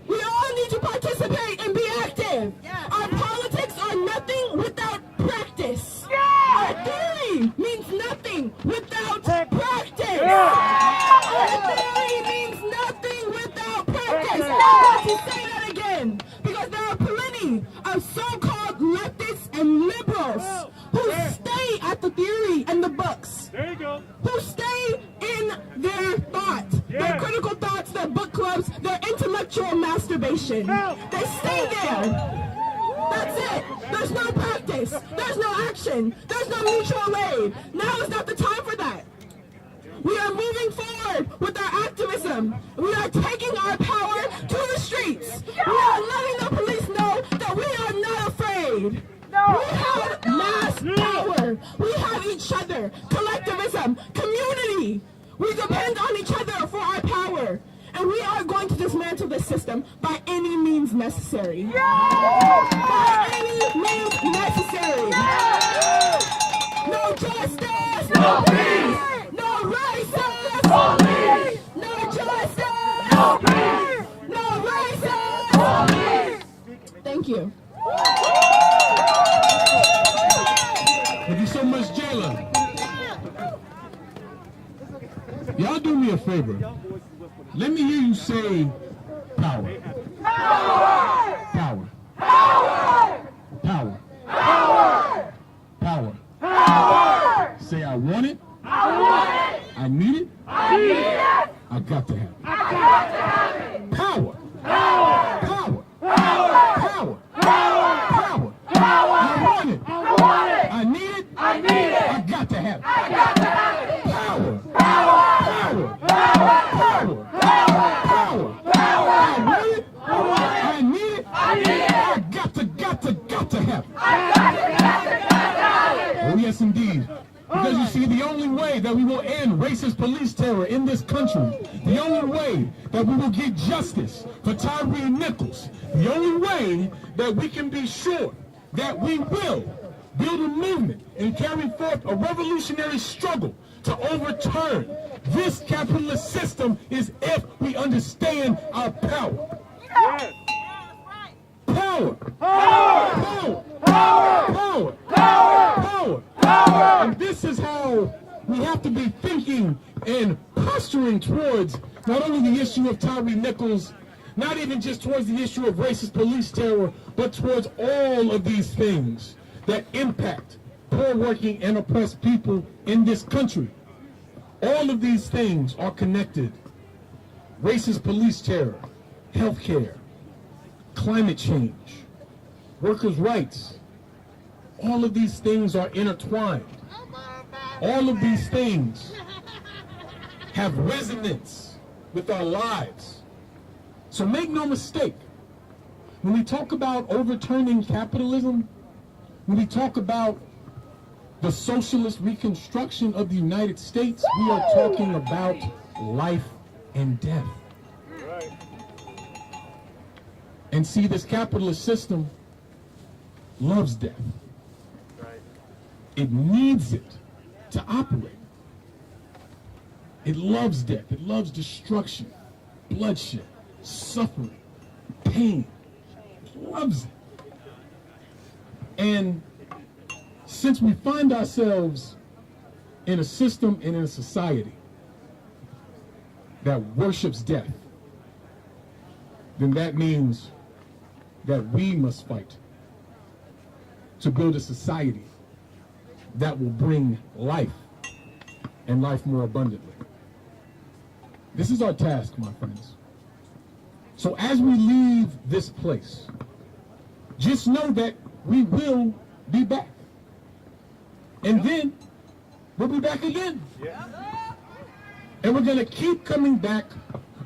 We all need to participate and be active. Our politics are nothing without practice. Our theory means nothing without practice. Our theory means nothing without practice. I want to say that again, because there are plenty of so-called leftists and liberals who stay at the theory and the books. There you go. Who stay in their thoughts, their critical thoughts, their book clubs, their intellectual masturbation. They stay there. That's it. There's no practice. There's no action. There's no mutual aid. Now is not the time for that. We are moving forward with our activism. We are taking our power to the streets. We are letting the police know that we are not afraid. We have mass power. We have each other. Collectivism, community. We depend on each other for our power. And we are going to dismantle this system by any means necessary. By any means necessary. No justice. No peace. No racist. Police. No justice. No peace. No racist. Police. Thank you. Thank you so much, Jayla. Y'all do me a favor. Let me hear you say power. Power. Power. Power. Power. Power. Power. Say I want it. I want it. I need it. I need it. I got to have it. I got to have it. Power. Power. Power. Power. Power. Power. Power. I want it. I want it. I need it. I need it. I got to have it. I got to have it. Power. Power. Power. Power. Power. Power. Power. I want it. I want it. I need it. I need it. I got to have it. I got to have it. Oh yes, indeed. Because you see, the only way that we will end racist police terror in this country, the only way that we will get justice for Tyre Nichols, the only way that we can be sure that we will build a movement and carry forth a revolutionary struggle to overturn this capitalist system is if we understand our power. Power! Power! Power! Power! Power! Power! And this is how we have to be thinking and posturing towards not only the issue of Tyre Nichols, not even just towards the issue of racist police terror, but towards all of these things that impact poor, working, and oppressed people in this country. All of these things are connected. Racist police terror, healthcare, climate change, workers' rights. All of these things are intertwined. All of these things have resonance with our lives. So make no mistake, when we talk about overturning capitalism, when we talk about the socialist reconstruction of the United States, we are talking about life and death. And see, this capitalist system loves death. It needs it to operate. It loves death. It loves destruction, bloodshed, suffering, pain. It loves it. And since we find ourselves in a system and in a society that worships death, then that means that we must fight to build a society that will bring life and life more abundantly. This is our task, my friends. So as we leave this place, just know that we will be back. And then we'll be back again. And we're going to keep coming back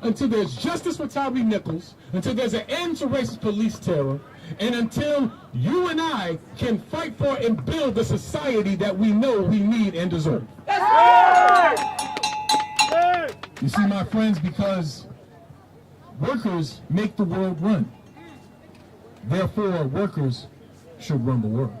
until there's justice for Tyre Nichols, until there's an end to racist police terror, and until you and I can fight for and build the society that we know we need and deserve. You see, my friends, because workers make the world run. Therefore, workers should run the world.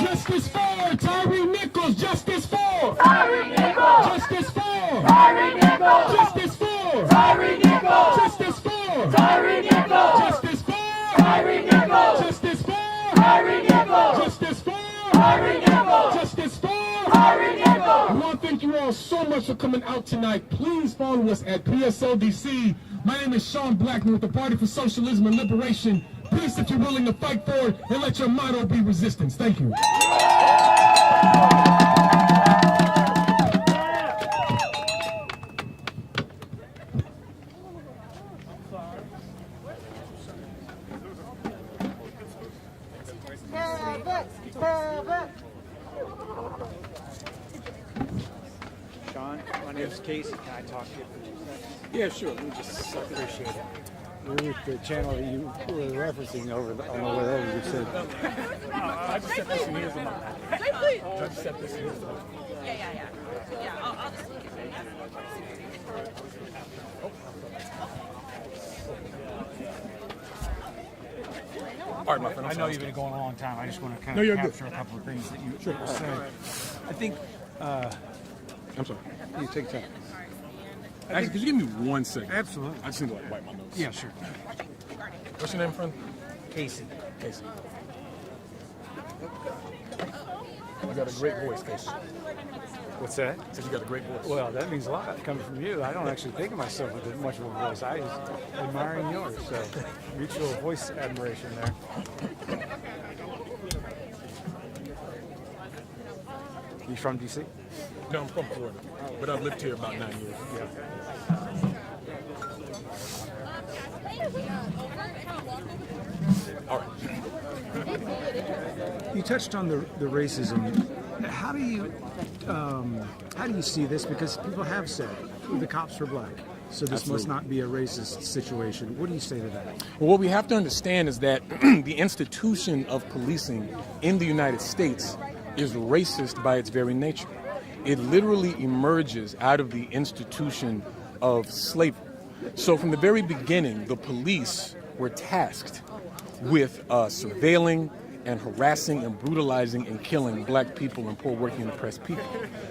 Justice for Tyre Nichols! Justice for Tyre Nichols! Justice for Tyre Nichols! Justice for Tyre Nichols! Justice for Tyre Nichols! Justice for Tyre Nichols! Justice for Tyre Nichols! Justice for Tyre Nichols! Justice for Tyre Nichols! We want to thank you all so much for coming out tonight. Please follow us at PSLDC. My name is Sean Blackman with the Party for Socialism and Liberation. Peace if you're willing to fight for it, and let your motto be resistance. Thank you. Sean, my name is Casey. Can I talk to you for 2 seconds? Yeah, sure. Let me just appreciate it. We're with the channel that you were referencing over on the way over. You said. I just set this in here. I just set this in here. Yeah, I'll just take it. All right, my friend. I know you've been going a long time. I just want to kind No, of you're capture good. a couple of things that you Sure. said. I think. I'm sorry. You take time. Actually, could you give me 1 second? Absolutely. I just need to wipe my nose. Yeah, sure. What's your name, friend? Casey. Casey. You got a great voice, Casey. What's that? Said you got a great voice. Well, that means a lot coming from you. I don't actually think of myself with much of a voice. I just admiring yours. So mutual voice admiration there. You from DC? No, I'm from Florida, but I've lived here about 9 years. All right. You touched on the racism. How do you see this? Because people have said the cops were black, so this must not be a racist situation. What do you say to that? Well, what we have to understand is that the institution of policing in the United States is racist by its very nature. It literally emerges out of the institution of slavery. So from the very beginning, the police were tasked with surveilling and harassing and brutalizing and killing black people and poor working and oppressed people.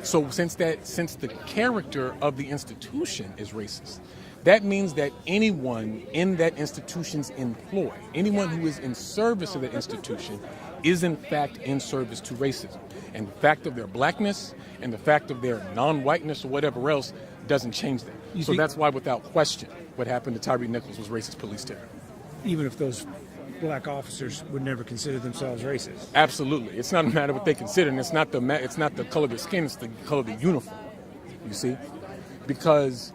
So since the character of the institution is racist, that means that anyone in that institution's employ, anyone who is in service of that institution, is in fact in service to racism. And the fact of their blackness and the fact of their non-whiteness or whatever else doesn't change that. So that's why, without question, what happened to Tyre Nichols was racist police terror. Even if those black officers would never consider themselves racist. Absolutely. It's not a matter of what they consider, and it's not the color of their skin, it's the color of the uniform. You see? Because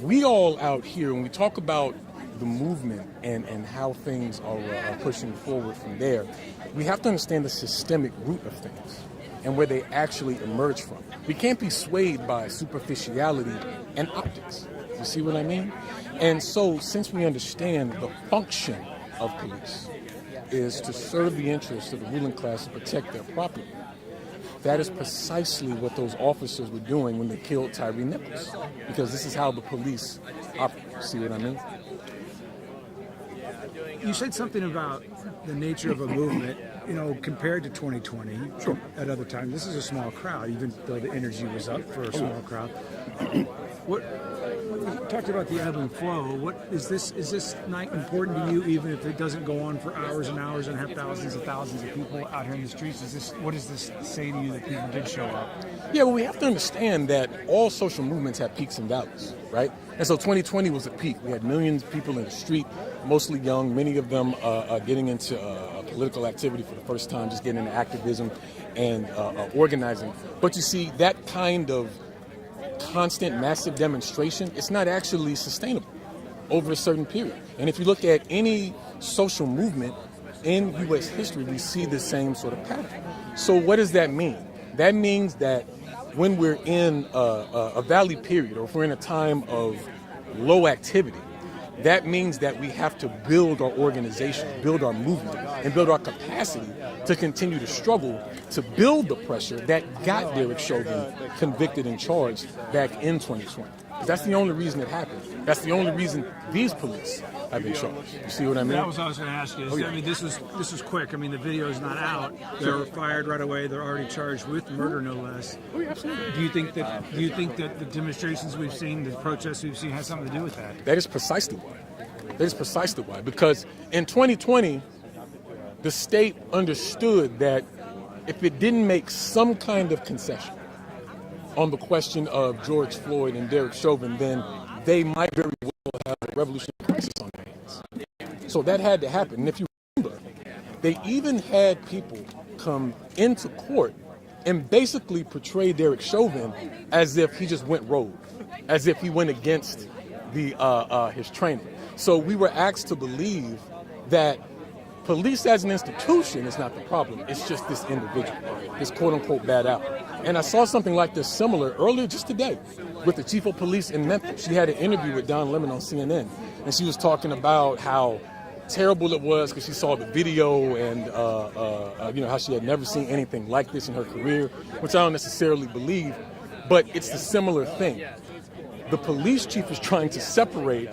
we all out here, when we talk about the movement and how things are pushing forward from there, we have to understand the systemic root of things and where they actually emerge from. We can't be swayed by superficiality and optics. You see what I mean? And so, since we understand the function of police is to serve the interests of the ruling class and protect their property, that is precisely what those officers were doing when they killed Tyre Nichols. Because this is how the police operate. See what I mean? You said something about the nature of a movement, compared to 2020. Sure. At other times, this is a small crowd, even though the energy was up for a small crowd. What you talked about the ebb and flow. What is this? Is this night important to you, even if it doesn't go on for hours and hours and have thousands of people out here in the streets? What does this say to you that people did show up? Yeah, well, we have to understand that all social movements have peaks and valleys, right? And so 2020 was a peak. We had millions of people in the street, mostly young, many of them getting into political activity for the first time, just getting into activism and organizing. But you see, that kind of constant, massive demonstration, it's not actually sustainable over a certain period. And if you look at any social movement in U.S. history, we see the same sort of pattern. So what does that mean? That means that when we're in a valley period, or if we're in a time of low activity, that means that we have to build our organization, build our movement, and build our capacity to continue to struggle to build the pressure that got Derek Chauvin convicted and charged back in 2020. That's the only reason it happened. That's the only reason these police have been charged. You see what I mean? That was what I was going to ask you. I mean, this was quick. I mean, the video is not out. They were fired right away. They're already charged with murder, no less. Oh, yeah, absolutely. Do you think that the demonstrations we've seen, the protests we've seen, has something to do with that? That is precisely why. That is precisely why. Because in 2020, the state understood that if it didn't make some kind of concession on the question of George Floyd and Derek Chauvin, then they might very well have a revolutionary crisis on their hands. So that had to happen. And if you remember, they even had people come into court and basically portray Derek Chauvin as if he just went rogue, as if he went against his training. So we were asked to believe that police as an institution is not the problem. It's just this individual, this quote-unquote bad apple. And I saw something like this similar earlier just today with the chief of police in Memphis. She had an interview with Don Lemon on CNN, and she was talking about how terrible it was because she saw the video and how she had never seen anything like this in her career, which I don't necessarily believe, but it's the similar thing. The police chief is trying to separate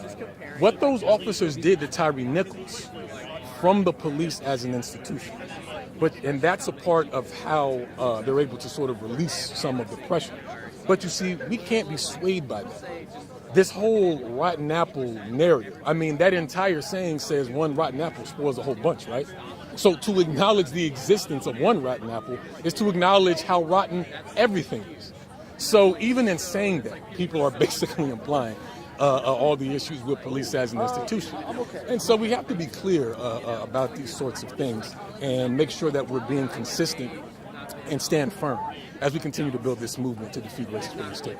what those officers did to Tyre Nichols from the police as an institution. And that's a part of how they're able to sort of release some of the pressure. But you see, we can't be swayed by that. This whole rotten apple narrative, I mean, that entire saying says one rotten apple spoils a whole bunch, right? So to acknowledge the existence of one rotten apple is to acknowledge how rotten everything is. So even in saying that, people are basically implying all the issues with police as an institution. And so we have to be clear about these sorts of things and make sure that we're being consistent and stand firm as we continue to build this movement to defeat racist police state.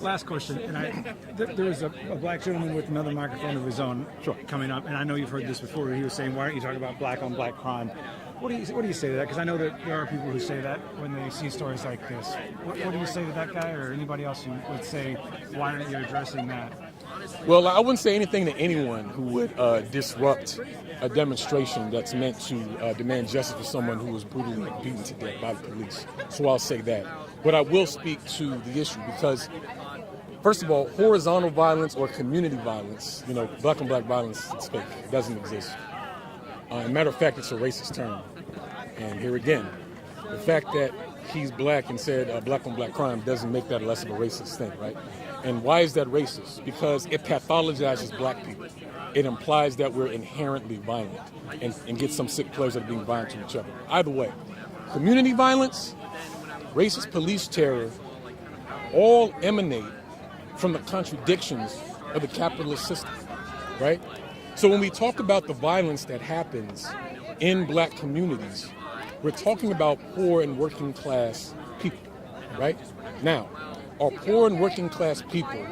Last question, and there was a black gentleman with another microphone of his own coming up, and I know you've heard this before. He was saying, why aren't you talking about black on black crime? What do you say to that? Because I know that there are people who say that when they see stories like this. What do you say to that guy or anybody else who would say, why aren't you addressing that? Well, I wouldn't say anything to anyone who would disrupt a demonstration that's meant to demand justice for someone who was brutally beaten to death by the police. So I'll say that. But I will speak to the issue because, first of all, horizontal violence or community violence, black on black violence, it's fake. It doesn't exist. As a matter of fact, it's a racist term. And here again, the fact that he's black and said black on black crime doesn't make that less of a racist thing, right? And why is that racist? Because it pathologizes black people. It implies that we're inherently violent and get some sick pleasure of being violent to each other. Either way, community violence, racist police terror, all emanate from the contradictions of the capitalist system, right? So when we talk about the violence that happens in black communities, we're talking about poor and working class people, right? Now, are poor and working class people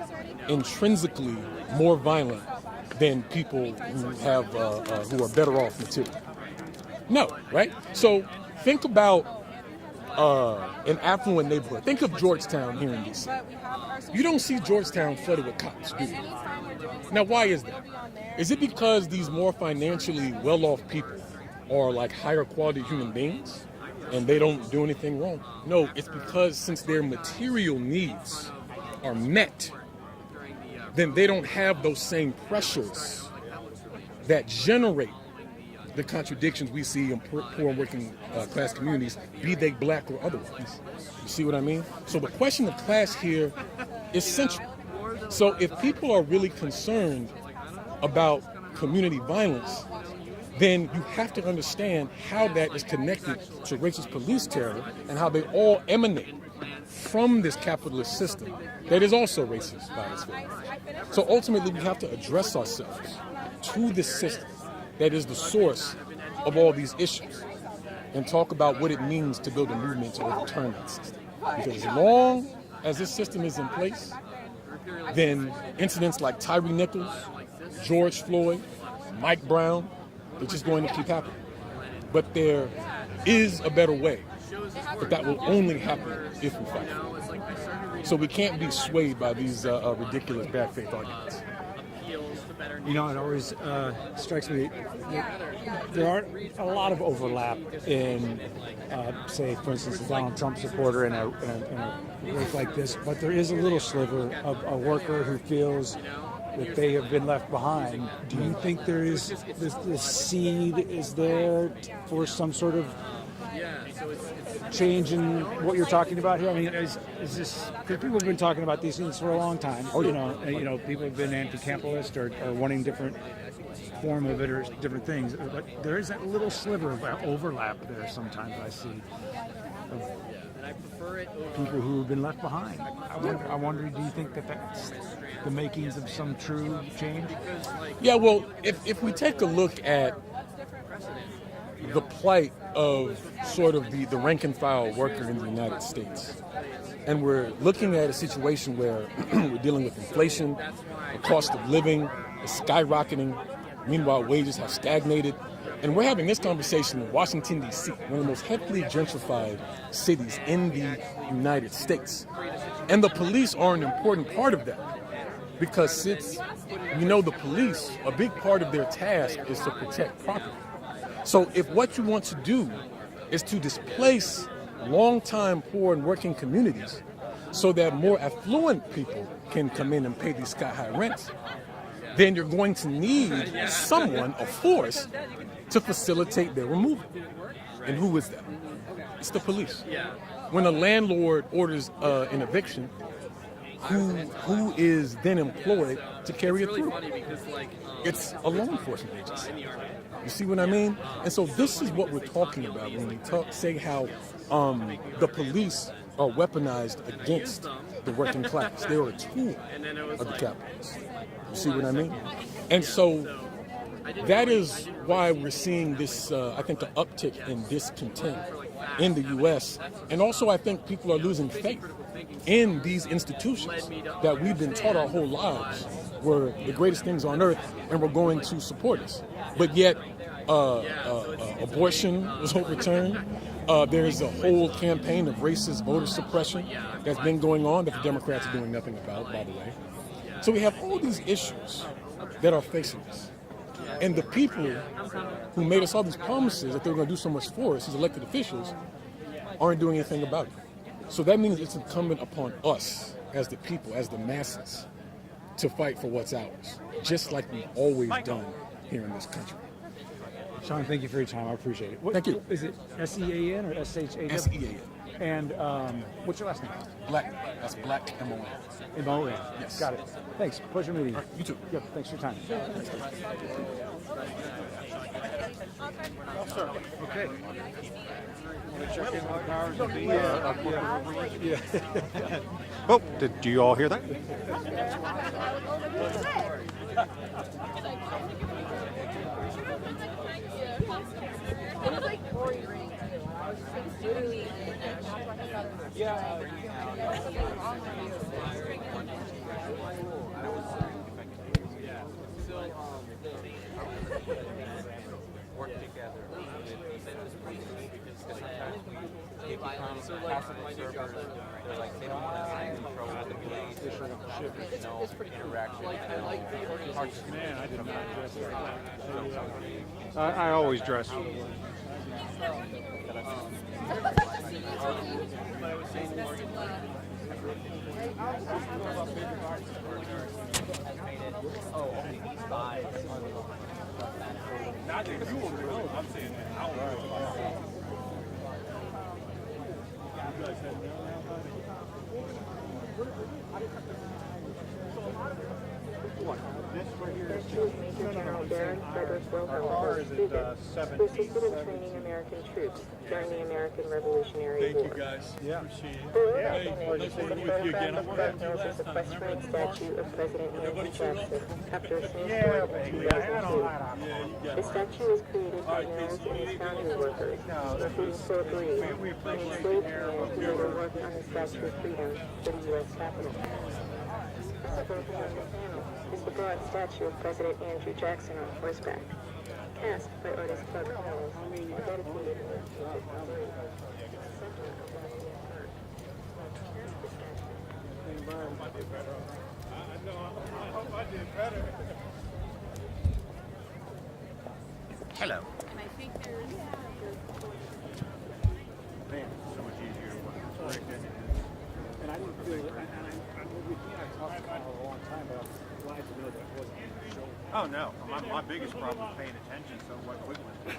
intrinsically more violent than people who are better off materially? No, right? So think about an affluent neighborhood. Think of Georgetown here in D.C. You don't see Georgetown flooded with cops, do you? Now, why is that? Is it because these more financially well-off people are like higher quality human beings and they don't do anything wrong? No, it's because since their material needs are met, then they don't have those same pressures that generate the contradictions we see in poor and working class communities, be they black or otherwise. You see what I mean? So the question of class here is central. So if people are really concerned about community violence, then you have to understand how that is connected to racist police terror and how they all emanate from this capitalist system that is also racist by its very nature. So ultimately, we have to address ourselves to this system that is the source of all these issues and talk about what it means to build a movement to overturn that system. Because as long as this system is in place, then incidents like Tyre Nichols, George Floyd, Mike Brown, they're just going to keep happening. But there is a better way, but that will only happen if we fight. So we can't be swayed by these ridiculous bad faith arguments. You know, it always strikes me that there are a lot of overlap in, say, for instance, a Donald Trump supporter in a race like this, but there is a little sliver of a worker who feels that they have been left behind. Do you think there is this seed is there for some sort of change in what you're talking about here? I mean, is this, because people have been talking about these things for a long time. You know, people have been anti-capitalist or wanting different form of it or different things. But there is that little sliver of overlap there sometimes I see of people who have been left behind. I wonder, do you think that that's the makings of some true change? Yeah, well, if we take a look at the plight of sort of the rank and file worker in the United States, and we're looking at a situation where we're dealing with inflation, the cost of living is skyrocketing, meanwhile wages have stagnated, and we're having this conversation in Washington, D.C., one of the most heavily gentrified cities in the United States. And the police are an important part of that, because since we know the police, a big part of their task is to protect property. So if what you want to do is to displace long-time poor and working communities so that more affluent people can come in and pay these sky-high rents, then you're going to need someone, a force, to facilitate their removal. And who is that? It's the police. When a landlord orders an eviction, who is then employed to carry it through? It's a law enforcement agency. You see what I mean? And so this is what we're talking about when we say how the police are weaponized against the working class. They are a tool of the capitalists. You see what I mean? And so that is why we're seeing this, I think, an uptick in discontent in the U.S. And also I think people are losing faith in these institutions that we've been taught our whole lives were the greatest things on earth and were going to support us. But yet, abortion was overturned. There's a whole campaign of racist voter suppression that's been going on that the Democrats are doing nothing about, by the way. So we have all these issues that are facing us. And the people who made us all these promises that they were going to do so much for us, these elected officials, aren't doing anything about it. So that means it's incumbent upon us, as the people, as the masses, to fight for what's ours, just like we've always done here in this country. Sean, thank you for your time. I appreciate it. Thank you. Is it S-E-A-N or S-H-A-N? S-E-A-N. And what's your last name? Black. That's Black, M-O-N. M-O-N. Yes. Got it. Thanks. Pleasure meeting you. Right, you too. Yep. Thanks for your time. Sir. Okay. Want to check in what powers that be? Yeah. Oh, did you all hear that? Man, I did not dress I always dress. one. This right here is Major General Darren Frederick Wilhelm car is Stevens, at who assisted in training American troops during the American Revolutionary War. guys. Yeah. Appreciate it. Below Yeah. that image is a photograph of President's equestrian statue of President Andrew Jackson after a snowstorm in 2002. The statue was created by mills and his founding workers, including Philip Reed, an enslaved man who later worked on the Statue of Freedom for the U.S. Capitol. Also on the panel is the bronze statue of President Andrew Jackson on horseback, cast by artist Clark Hall and dedicated to Hello. And I think there's... Man, it's so much easier when it's right. And I didn't feel it. And I talked about it a long time, but I'm glad to know that wasn't on the show. Oh no, my biggest problem is paying attention, so what quickly.